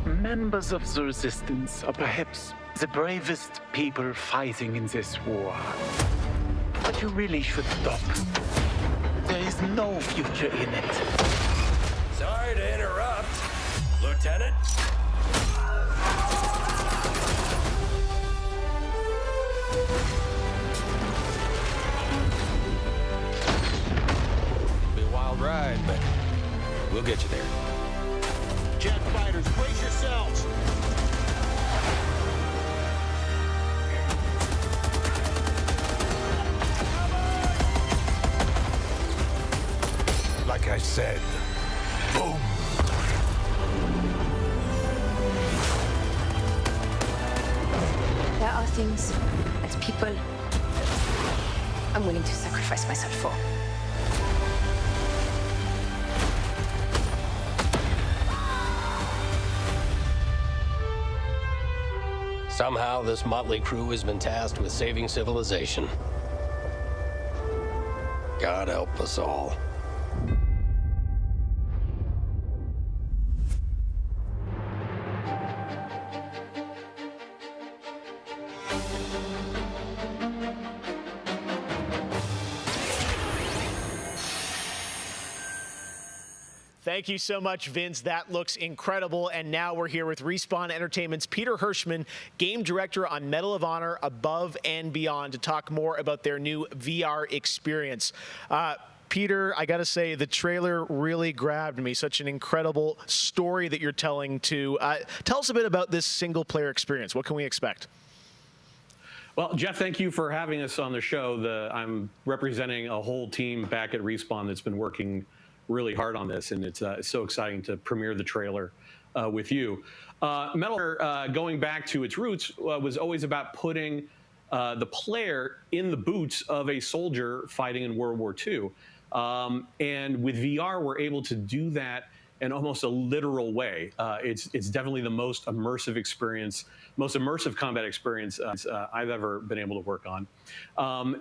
S29: Members of the resistance are perhaps the bravest people fighting in this war. But you really should stop. There is no future in it.
S13: Sorry to interrupt, Lieutenant.
S5: Be a wild ride, but we'll get you there.
S18: Jet fighters, brace yourselves!
S3: Like I said, boom!
S28: are things that people I'm willing to sacrifice myself for.
S13: Somehow, this motley crew has been tasked with saving civilization. God help us all.
S18: Thank you so much, Vince. That looks incredible. And now we're here with Respawn Entertainment's Peter Hirschman, game director on Medal of Honor Above and Beyond, to talk more about their new VR experience. Peter, I got to say, the trailer really grabbed me. Such an incredible story that you're telling to. Tell us a bit about this single-player experience. What can we expect?
S4: Well, Jeff, thank you for having us on the show. I'm representing a whole team back at Respawn that's been working really hard on this, and it's so exciting to premiere the trailer with you. Medal, going back to its roots, was always about putting the player in the boots of a soldier fighting in World War II. And with VR, we're able to do that in almost a literal way. It's definitely the most immersive experience, most immersive combat experience I've ever been able to work on.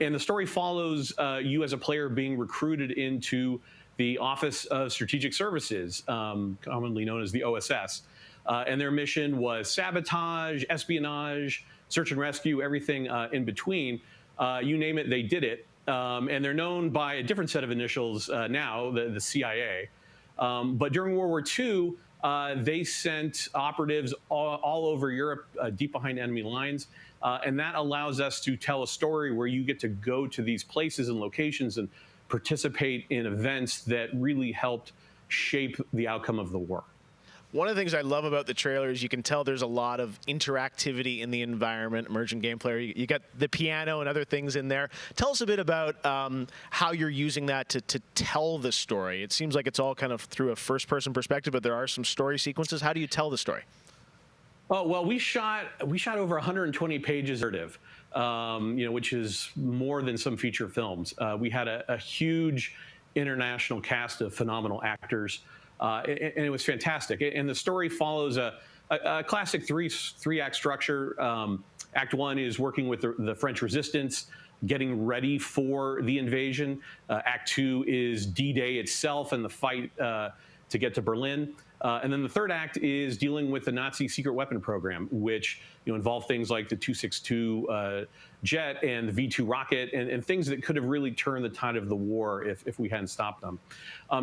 S4: And the story follows you as a player being recruited into the Office of Strategic Services, commonly known as the OSS. And their mission was sabotage, espionage, search and rescue, everything in between. You name it, they did it. And they're known by a different set of initials now, the CIA. But during World War II, they sent operatives all over Europe, deep behind enemy lines. And that allows us to tell a story where you get to go to these places and locations and participate in events that really helped shape the outcome of the war.
S18: One of the things I love about the trailer is you can tell there's a lot of interactivity in the environment, emergent game player. You got the piano and other things in there. Tell us a bit about how you're using that to tell the story. It seems like it's all kind of through a first-person perspective, but there are some story sequences. How do you tell the story?
S4: Oh, well, we shot over 120 pages of narrative, which is more than some feature films. We had a huge international cast of phenomenal actors. And it was fantastic. And the story follows a classic three-act structure. Act one is working with the French resistance, getting ready for the invasion. Act two is D-Day itself and the fight to get to Berlin. And then the third act is dealing with the Nazi secret weapon program, which involved things like the 262 jet and the V2 rocket and things that could have really turned the tide of the war if we hadn't stopped them.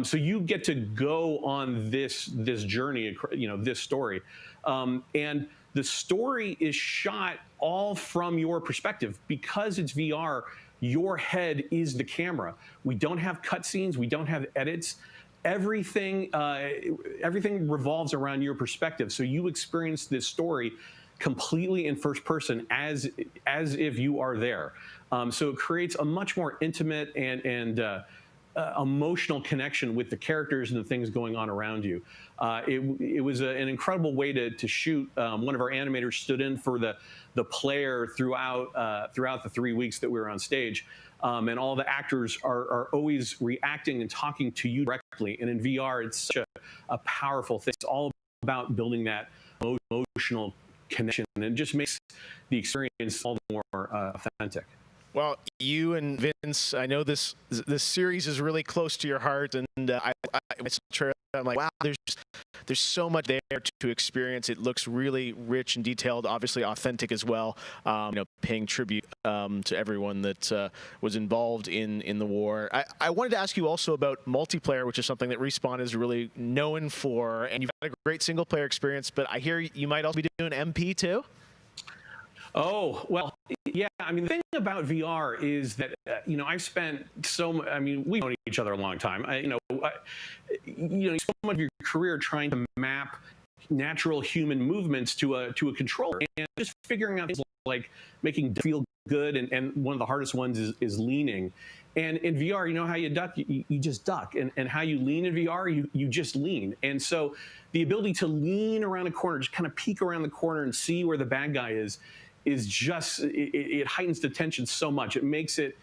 S4: So you get to go on this journey, this story. And the story is shot all from your perspective. Because it's VR, your head is the camera. We don't have cutscenes. We don't have edits. Everything revolves around your perspective. So you experience this story completely in first person as if you are there. So it creates a much more intimate and emotional connection with the characters and the things going on around you. It was an incredible way to shoot. One of our animators stood in for the player throughout the 3 weeks that we were on stage. And all the actors are always reacting and talking to you directly. And in VR, it's such a powerful thing. It's all about building that emotional connection, and it just makes the experience all the more authentic.
S18: Well, you and Vince, I know this series is really close to your heart, and I'm like, wow, there's so much there to experience. It looks really rich and detailed, obviously authentic as well. Paying tribute to everyone that was involved in the war. I wanted to ask you also about multiplayer, which is something that Respawn is really known for, and you've had a great single player experience. But I hear you might also be doing MP too.
S4: Oh, well, yeah. I mean, the thing about VR is that, I've spent we've known each other a long time. So much of your career trying to map natural human movements to a controller, and just figuring out things like making it feel good. And one of the hardest ones is leaning. And in VR, you know how you duck? You just duck. And how you lean in VR, you just lean. And so the ability to lean around a corner, just kind of peek around the corner and see where the bad guy is is just it heightens the tension so much. It makes it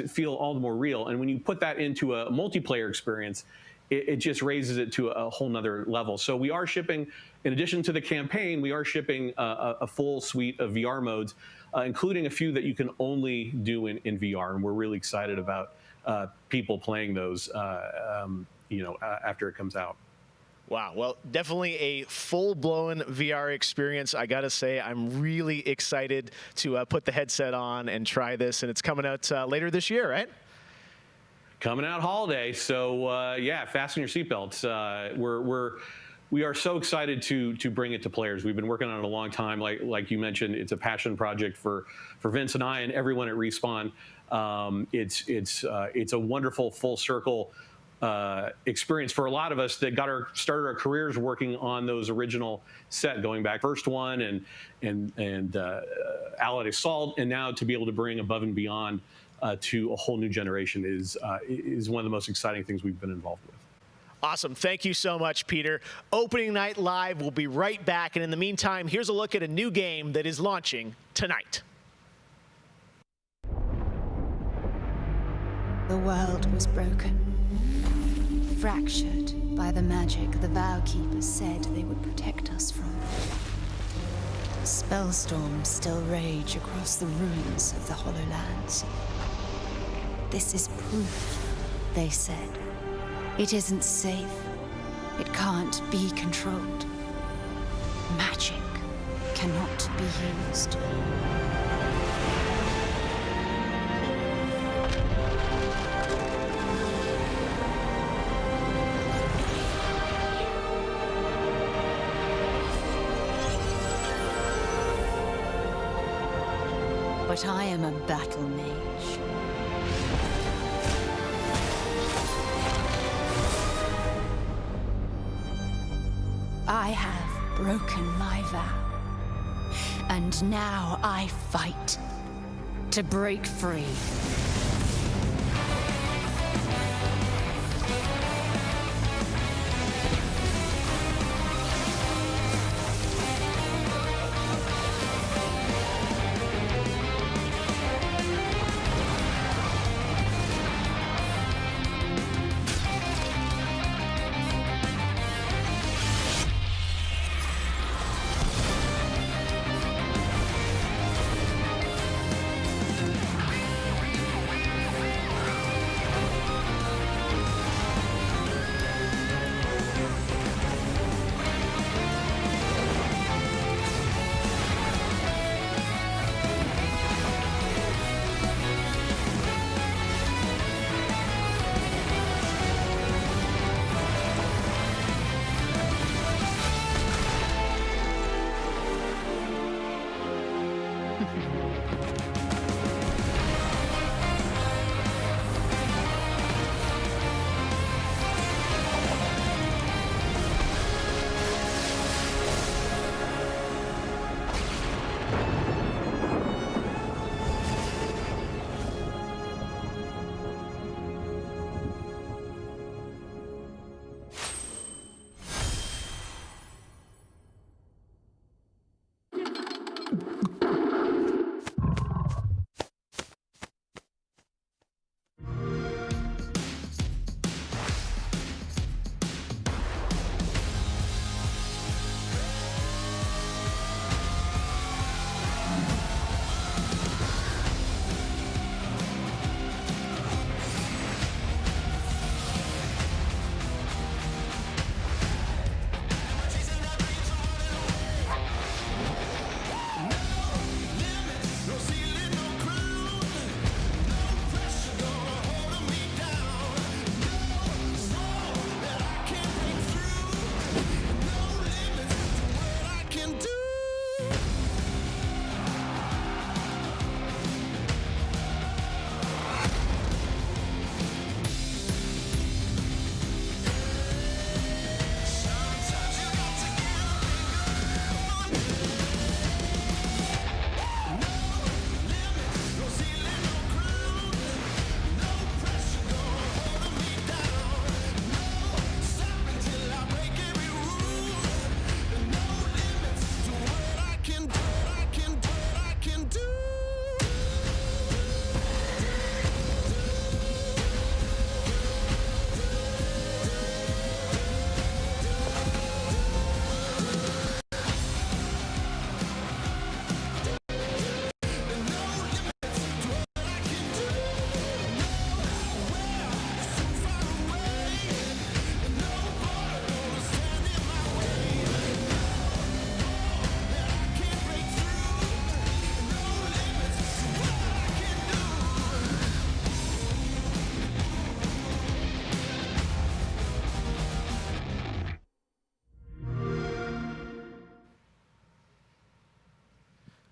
S4: feel all the more real. And when you put that into a multiplayer experience, it just raises it to a whole nother level. So we are shipping, in addition to the campaign, we are shipping a full suite of VR modes, including a few that you can only do in VR. And we're really excited about people playing those, after it comes out.
S18: Wow. Well, definitely a full-blown VR experience. I got to say, I'm really excited to put the headset on and try this. And it's coming out later this year, right?
S4: Coming out holiday. So, yeah, fasten your seatbelts. We are so excited to bring it to players. We've been working on it a long time. Like you mentioned, it's a passion project for Vince and I and everyone at Respawn. It's a wonderful full circle experience for a lot of us that started our careers working on those original set, going back first one and Allied Assault, and now to be able to bring Above and Beyond to a whole new generation is one of the most exciting things we've been involved with.
S18: Awesome. Thank you so much, Peter. Opening Night Live will be right back. And in the meantime, here's a look at a new game that is launching tonight.
S6: The world was broken, fractured by the magic the Vow Keepers said they would protect us from. Spellstorms still rage across the ruins of the Hollowlands. This is proof, they said. It isn't safe. It can't be controlled. Magic cannot be used. But I am a battle mage. I have broken my vow, and now I fight to break free.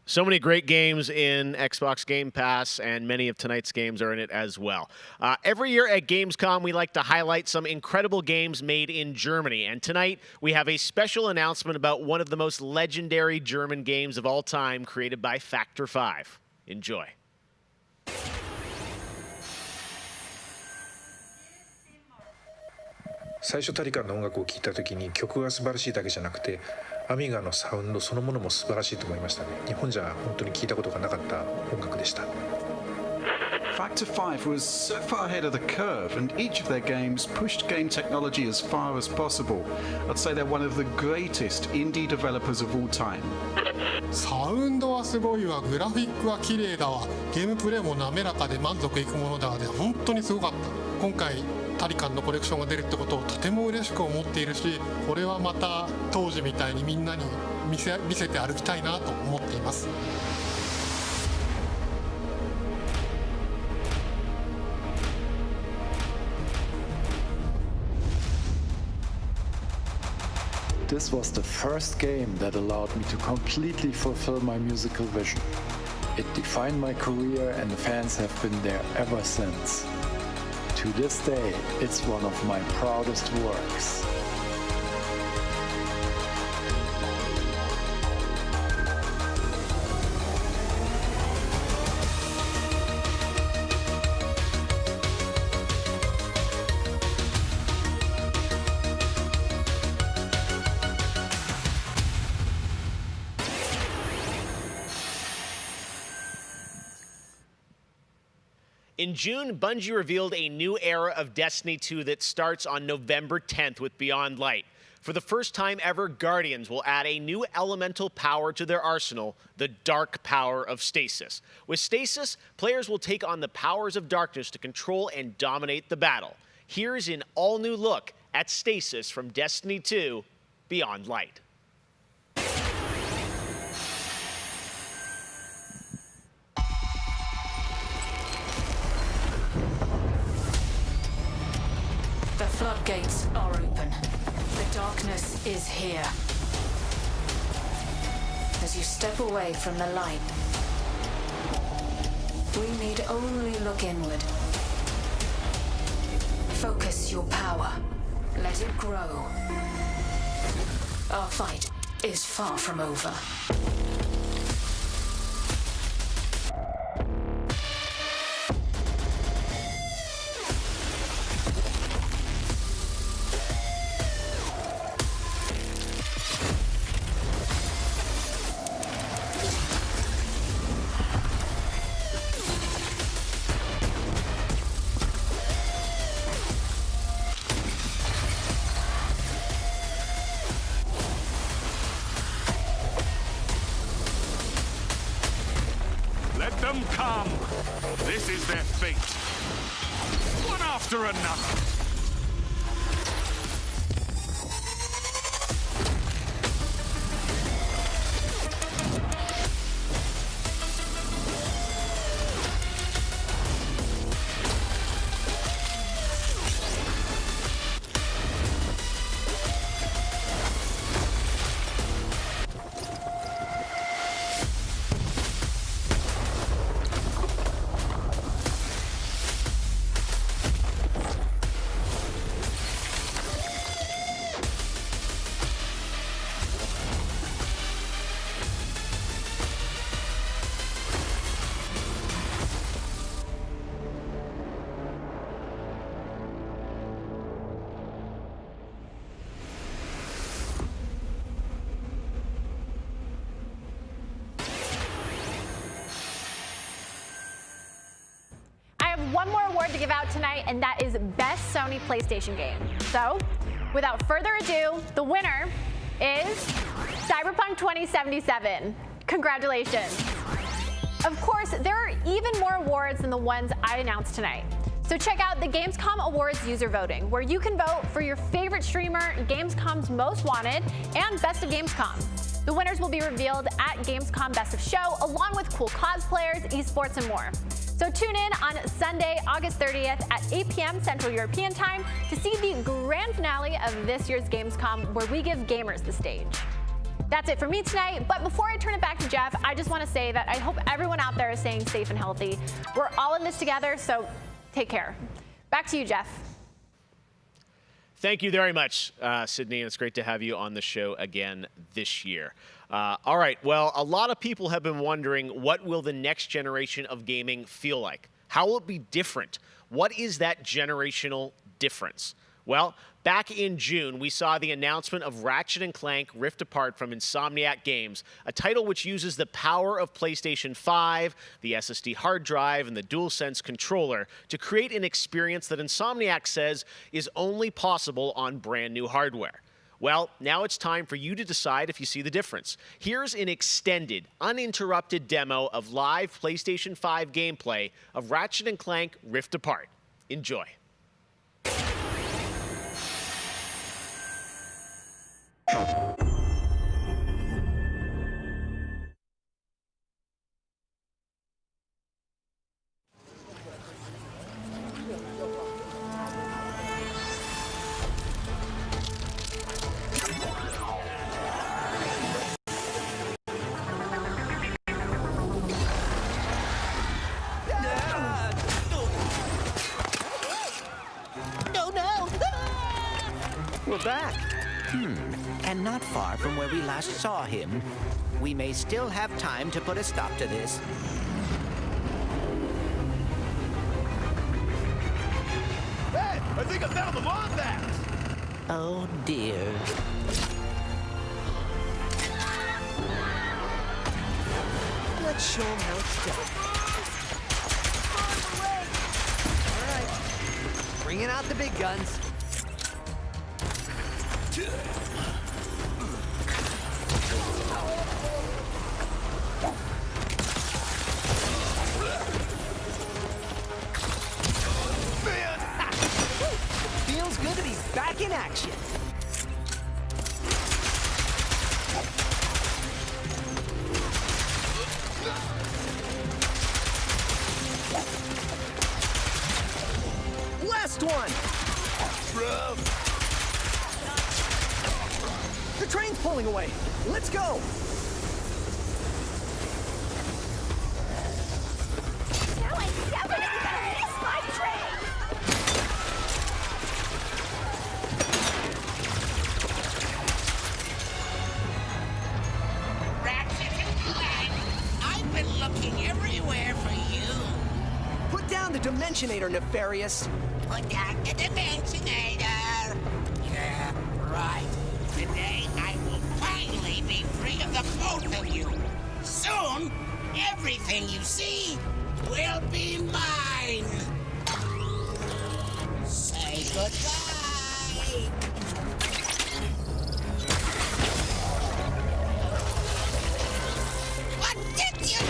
S18: So many great games in Xbox Game Pass, and many of tonight's games are in it as well. Every year at Gamescom, we like to highlight some incredible games made in Germany. And tonight, we have a special announcement about one of the most legendary German games of all time, created by Factor 5. Enjoy.
S7: 最初タリカンの音楽を聴いた時に曲が素晴らしいだけじゃなくてアミガのサウンドそのものも素晴らしいと思いましたね。日本じゃ本当に聴いたことがなかった音楽でした。
S26: Factor 5 was so far ahead of the curve, and each of their games pushed game technology as far as possible. I'd say they're one of the greatest indie developers of all time.
S8: サウンドはすごいわ、グラフィックは綺麗だわ、ゲームプレイも滑らかで満足いくものだわで本当にすごかった。今回タリカンのコレクションが出るってことをとても嬉しく思っているし、これはまた当時みたいにみんなに見せて歩きたいなと思っています。
S11: This was the first game that allowed me to completely fulfill my musical vision. It defined my career, and the fans have been there ever since. To this day, it's one of my proudest works.
S18: In June, Bungie revealed a new era of Destiny 2 that starts on November 10th with Beyond Light. For the first time ever, Guardians will add a new elemental power to their arsenal, the Dark Power of Stasis. With Stasis, players will take on the powers of darkness to control and dominate the battle. Here's an all-new look at Stasis from Destiny 2 Beyond Light.
S12: The floodgates are open. The darkness is here. As you step away from the light, we need only look inward. Focus your power. Let it grow. Our fight is far from over.
S17: Let them come! This is their fate. One after another.
S19: One more award to give out tonight, and that is Best Sony PlayStation Game. So, without further ado, the winner is Cyberpunk 2077. Congratulations. Of course, there are even more awards than the ones I announced tonight. So check out the Gamescom Awards user voting, where you can vote for your favorite streamer, Gamescom's Most Wanted, and Best of Gamescom. The winners will be revealed at Gamescom Best of Show, along with cool cosplayers, esports, and more. So tune in on Sunday, August 30th at 8 p.m. Central European Time to see the grand finale of this year's Gamescom, where we give gamers the stage. That's it for me tonight, but before I turn it back to Geoff, I just want to say that I hope everyone out there is staying safe and healthy. We're all in this together, so take care. Back to you, Geoff.
S18: Thank you very much, Sydney, and it's great to have you on the show again this year. All right, well, a lot of people have been wondering, what will the next generation of gaming feel like? How will it be different? What is that generational difference? Well, back in June, we saw the announcement of Ratchet & Clank Rift Apart from Insomniac Games, a title which uses the power of PlayStation 5, the SSD hard drive, and the DualSense controller to create an experience that Insomniac says is only possible on brand new hardware. Well, now it's time for you to decide if you see the difference. Here's an extended, uninterrupted demo of live PlayStation 5 gameplay of Ratchet & Clank Rift Apart. Enjoy.
S1: We're back. And not far from where we last saw him. We may still have time to put a stop to this.
S2: Hey, I think I found the Wombat!
S1: Oh, dear.
S2: Let's show him how it's done. All right, bringing out the big guns. Feels good to be back in action. Last one. The train's pulling away. Let's go.
S19: Now I definitely gotta miss my train.
S9: Ratchet and Clank, I've been looking everywhere for you.
S2: Put down the Dimensionator, Nefarious.
S9: Put down the Dimensionator. Yeah, right. Today, I will finally be free of the both of you. Soon, everything you see will be mine. Say goodbye. What did you do?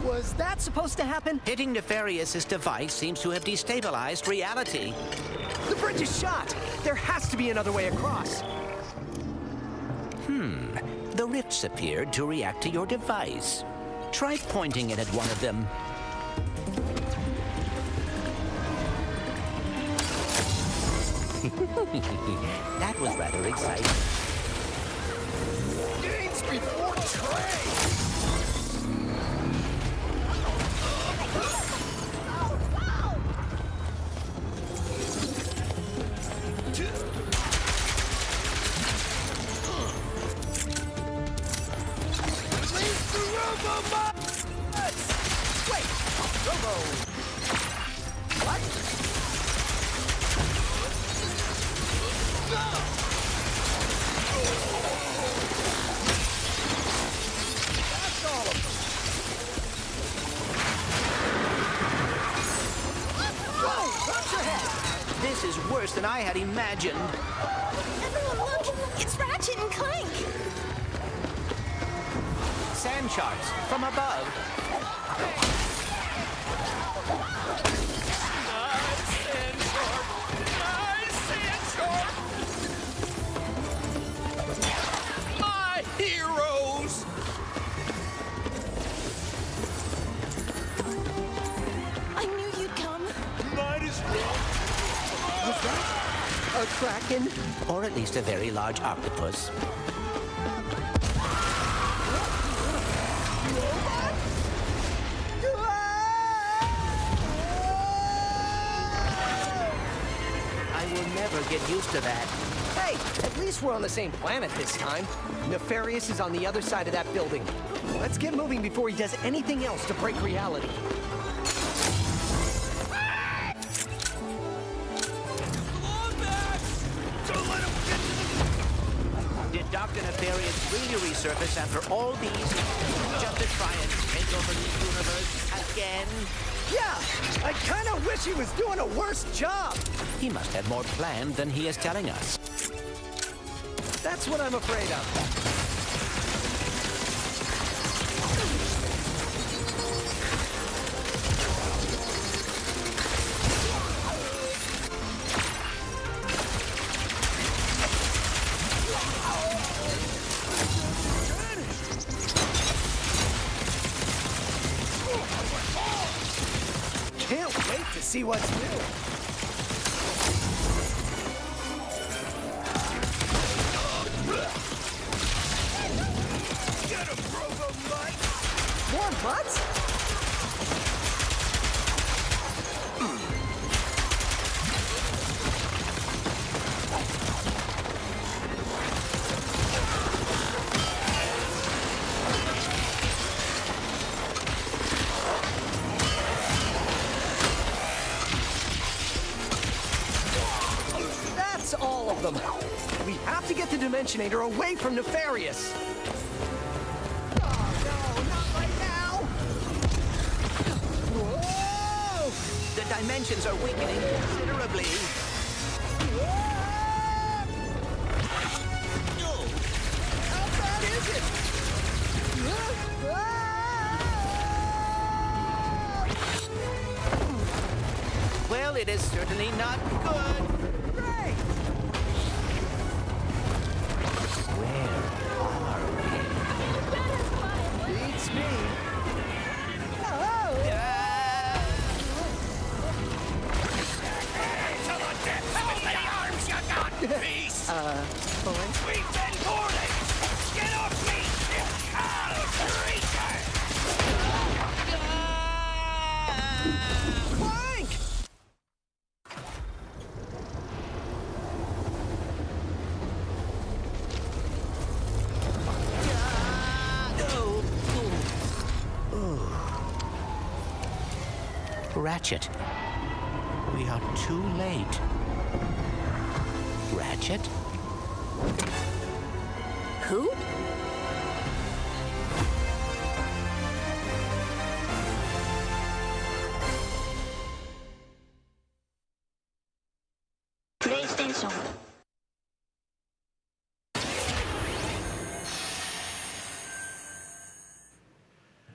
S2: Was that supposed to happen?
S1: Hitting Nefarious's device seems to have destabilized reality.
S2: The bridge is shot. There has to be another way across.
S1: The rifts appeared to react to your device. Try pointing it at one of them. That was rather exciting.
S2: Gains before trade! Wait! Robo! What? That's all of them. Whoa! Watch your head!
S1: This is worse than I had imagined.
S19: Everyone look! It's Ratchet and Clank!
S1: Sand sharks from above.
S2: My heroes!
S1: A kraken? Or at least a very large octopus.
S2: I will never get used to that. Hey, at least we're on the same planet this time. Nefarious is on the other side of that building. Let's get moving before he does anything else to break reality.
S1: Did Dr. Nefarious really resurface after all these just to try and take over the universe again?
S2: Yeah, I kind of wish he was doing a worse job.
S1: He must have more planned than he is telling us.
S2: That's what I'm afraid of. Can't wait to see what's new. More butts? That's all of them. We have to get the Dimensionator away from Nefarious.
S1: The dimensions are weakening considerably.
S2: How bad is it?
S1: Well, it is certainly not good.
S2: Great!
S1: Where are we?
S2: Beats me.
S9: Peace! We've been boarded! Get off me, you Carl creature!
S2: Clank!
S1: Ratchet. We are too late. Ratchet?
S6: Who?
S12: PlayStation.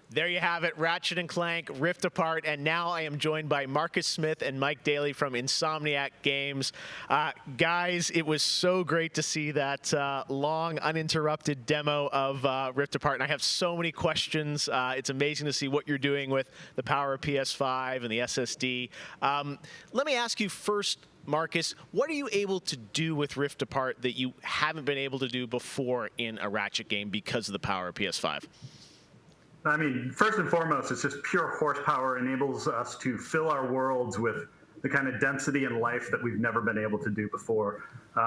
S18: There you have it, Ratchet and Clank, Rift Apart, and now I am joined by Marcus Smith and Mike Daly from Insomniac Games. Guys, it was so great to see that long, uninterrupted demo of Rift Apart, and I have so many questions. It's amazing to see what you're doing with the power of PS5 and the SSD. Let me ask you first, Marcus, what are you able to do with Rift Apart that you haven't been able to do before in a Ratchet game because of the power of PS5?
S10: I mean, first and foremost, it's just pure horsepower. Enables us to fill our worlds with the kind of density and life that we've never been able to do before.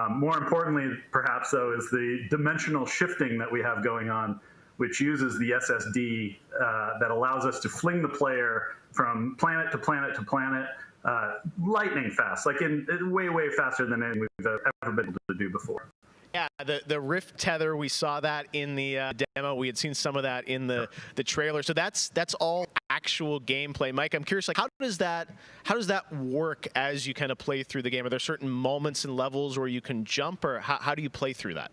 S10: More importantly, perhaps, though, is the dimensional shifting that we have going on, which uses the SSD that allows us to fling the player from planet to planet to planet lightning fast, like in way, way faster than anything we've ever been able to do before.
S18: Yeah, the Rift tether, we saw that in the demo. We had seen some of that in the trailer. So that's all actual gameplay. Mike, I'm curious, like how does that work as you kind of play through the game? Are there certain moments and levels where you can jump, or how do you play through that?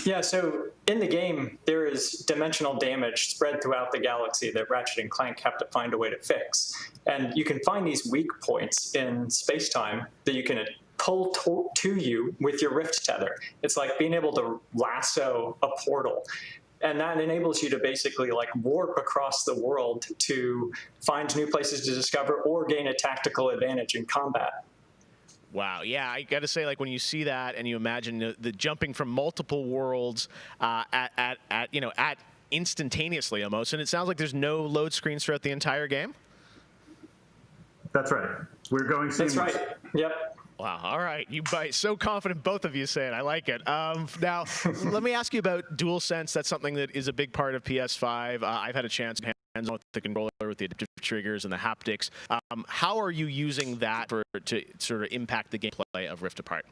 S14: Yeah, so in the game, there is dimensional damage spread throughout the galaxy that Ratchet and Clank have to find a way to fix. And you can find these weak points in space-time that you can pull to you with your Rift tether. It's like being able to lasso a portal. And that enables you to basically like warp across the world to find new places to discover or gain a tactical advantage in combat.
S18: Wow. Yeah, I got to say, like, when you see that and you imagine the jumping from multiple worlds at instantaneously almost, and it sounds like there's no load screens throughout the entire game.
S10: That's right. We're going seamless.
S14: That's right. Yep.
S18: Wow. All right. You bite. So confident, both of you say it. I like it. Now, let me ask you about DualSense. That's something that is a big part of PS5. I've had a chance to hands on with the controller, with the adaptive triggers and the haptics. How are you using that to sort of impact the gameplay of Rift Apart?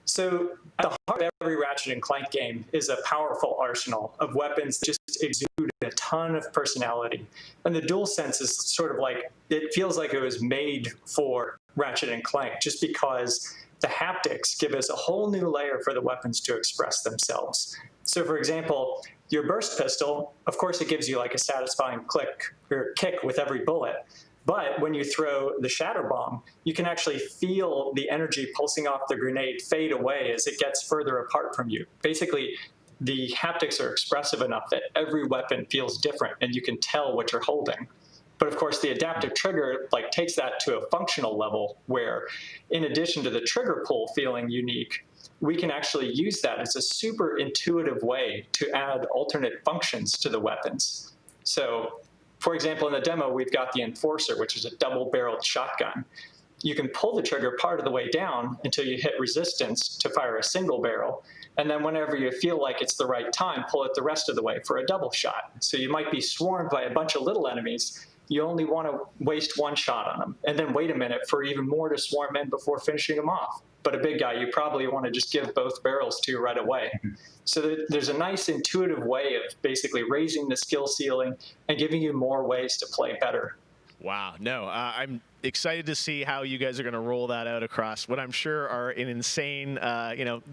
S14: So at the heart of every Ratchet and Clank game is a powerful arsenal of weapons that just exude a ton of personality. And the DualSense is sort of like, it feels like it was made for Ratchet and Clank, just because the haptics give us a whole new layer for the weapons to express themselves. So for example, your burst pistol, of course it gives you like a satisfying click or kick with every bullet. But when you throw the shatter bomb, you can actually feel the energy pulsing off the grenade fade away as it gets further apart from you. Basically, the haptics are expressive enough that every weapon feels different and you can tell what you're holding. But of course, the adaptive trigger like takes that to a functional level where, in addition to the trigger pull feeling unique, we can actually use that as a super intuitive way to add alternate functions to the weapons. So, for example, in the demo, we've got the Enforcer, which is a double-barreled shotgun. You can pull the trigger part of the way down until you hit resistance to fire a single barrel. And then whenever you feel like it's the right time, pull it the rest of the way for a double shot. So you might be swarmed by a bunch of little enemies. You only want to waste one shot on them, and then wait a minute for even more to swarm in before finishing them off. But a big guy, you probably want to just give both barrels to right away. So there's a nice intuitive way of basically raising the skill ceiling and giving you more ways to play better.
S18: Wow. No, I'm excited to see how you guys are going to roll that out across what I'm sure are an insane,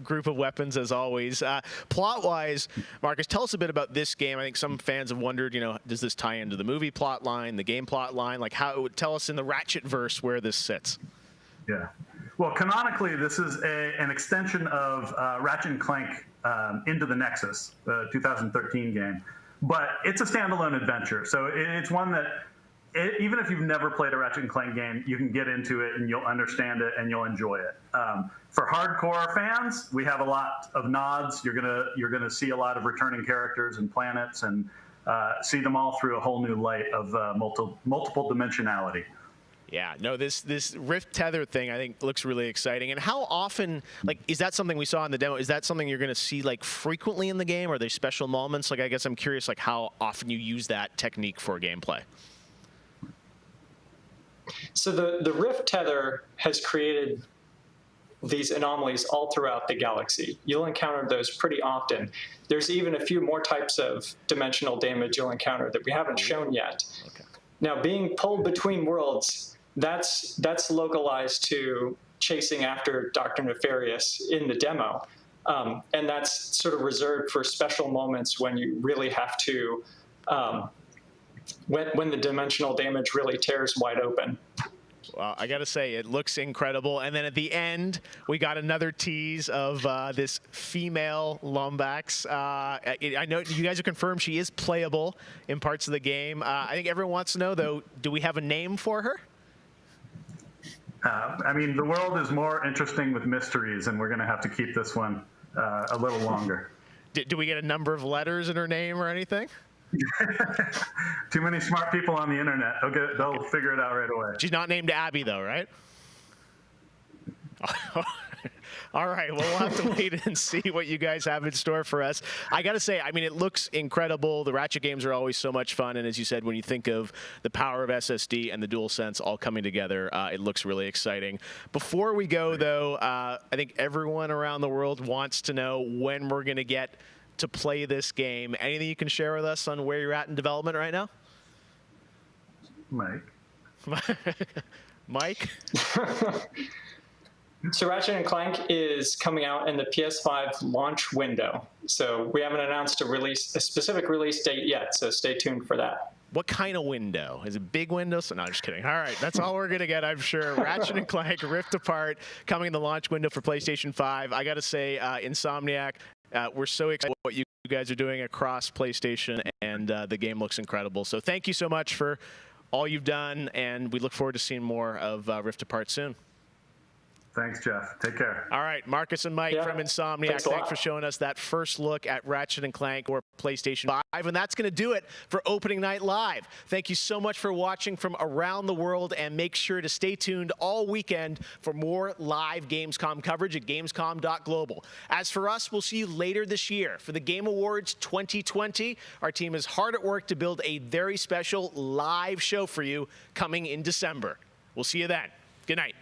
S18: group of weapons as always. Plot-wise, Marcus, tell us a bit about this game. I think some fans have wondered, does this tie into the movie plot line, the game plot line? Like, tell us in the Ratchet verse where this sits.
S10: Yeah. Well, canonically, this is an extension of Ratchet and Clank Into the Nexus, the 2013 game. But it's a standalone adventure. So it's one that, even if you've never played a Ratchet and Clank game, you can get into it and you'll understand it and you'll enjoy it. For hardcore fans, we have a lot of nods. You're gonna see a lot of returning characters and planets and see them all through a whole new light of multiple dimensionality.
S18: Yeah, no, this Rift Tether thing I think looks really exciting. And how often, is that something we saw in the demo? Is that something you're going to see frequently in the game? Are there special moments? I guess I'm curious how often you use that technique for gameplay.
S14: So the Rift Tether has created these anomalies all throughout the galaxy. You'll encounter those pretty often. There's even a few more types of dimensional damage you'll encounter that we haven't shown yet. Okay. Now, being pulled between worlds, that's localized to chasing after Dr. Nefarious in the demo. And that's sort of reserved for special moments when you really have to, when the dimensional damage really tears wide open.
S18: Well, I got to say, it looks incredible. And then at the end, we got another tease of this female Lombax. I know you guys have confirmed she is playable in parts of the game. I think everyone wants to know, though, do we have a name for her?
S10: The world is more interesting with mysteries, and we're going to have to keep this one a little longer.
S18: Do we get a number of letters in her name or anything?
S10: Too many smart people on the internet. They'll figure it out right away.
S18: She's not named Abby, though, right? All right, well, we'll have to wait and see what you guys have in store for us. I got to say, it looks incredible. The Ratchet games are always so much fun, and as you said, when you think of the power of SSD and the DualSense all coming together, it looks really exciting. Before we go, though, I think everyone around the world wants to know when we're going to get to play this game. Anything you can share with us on where you're at in development right now?
S10: Mike?
S14: So Ratchet and Clank is coming out in the PS5 launch window. So we haven't announced a specific release date yet, so stay tuned for that.
S18: What kind of window? Is it big window? No, I'm just kidding. All right, that's all we're going to get, I'm sure. Ratchet and Clank Rift Apart coming in the launch window for PlayStation 5. I got to say, Insomniac, we're so excited what you guys are doing across PlayStation, and the game looks incredible. So thank you so much for all you've done, and we look forward to seeing more of Rift Apart soon.
S10: Thanks, Jeff. Take care.
S18: All right, Marcus and Mike from Insomniac, thanks for showing us that first look at Ratchet & Clank or PlayStation 5. And that's going to do it for Opening Night Live. Thank you so much for watching from around the world, and make sure to stay tuned all weekend for more live Gamescom coverage at gamescom.global. As for us, we'll see you later this year for the Game Awards 2020. Our team is hard at work to build a very special live show for you coming in December. We'll see you then. Good night.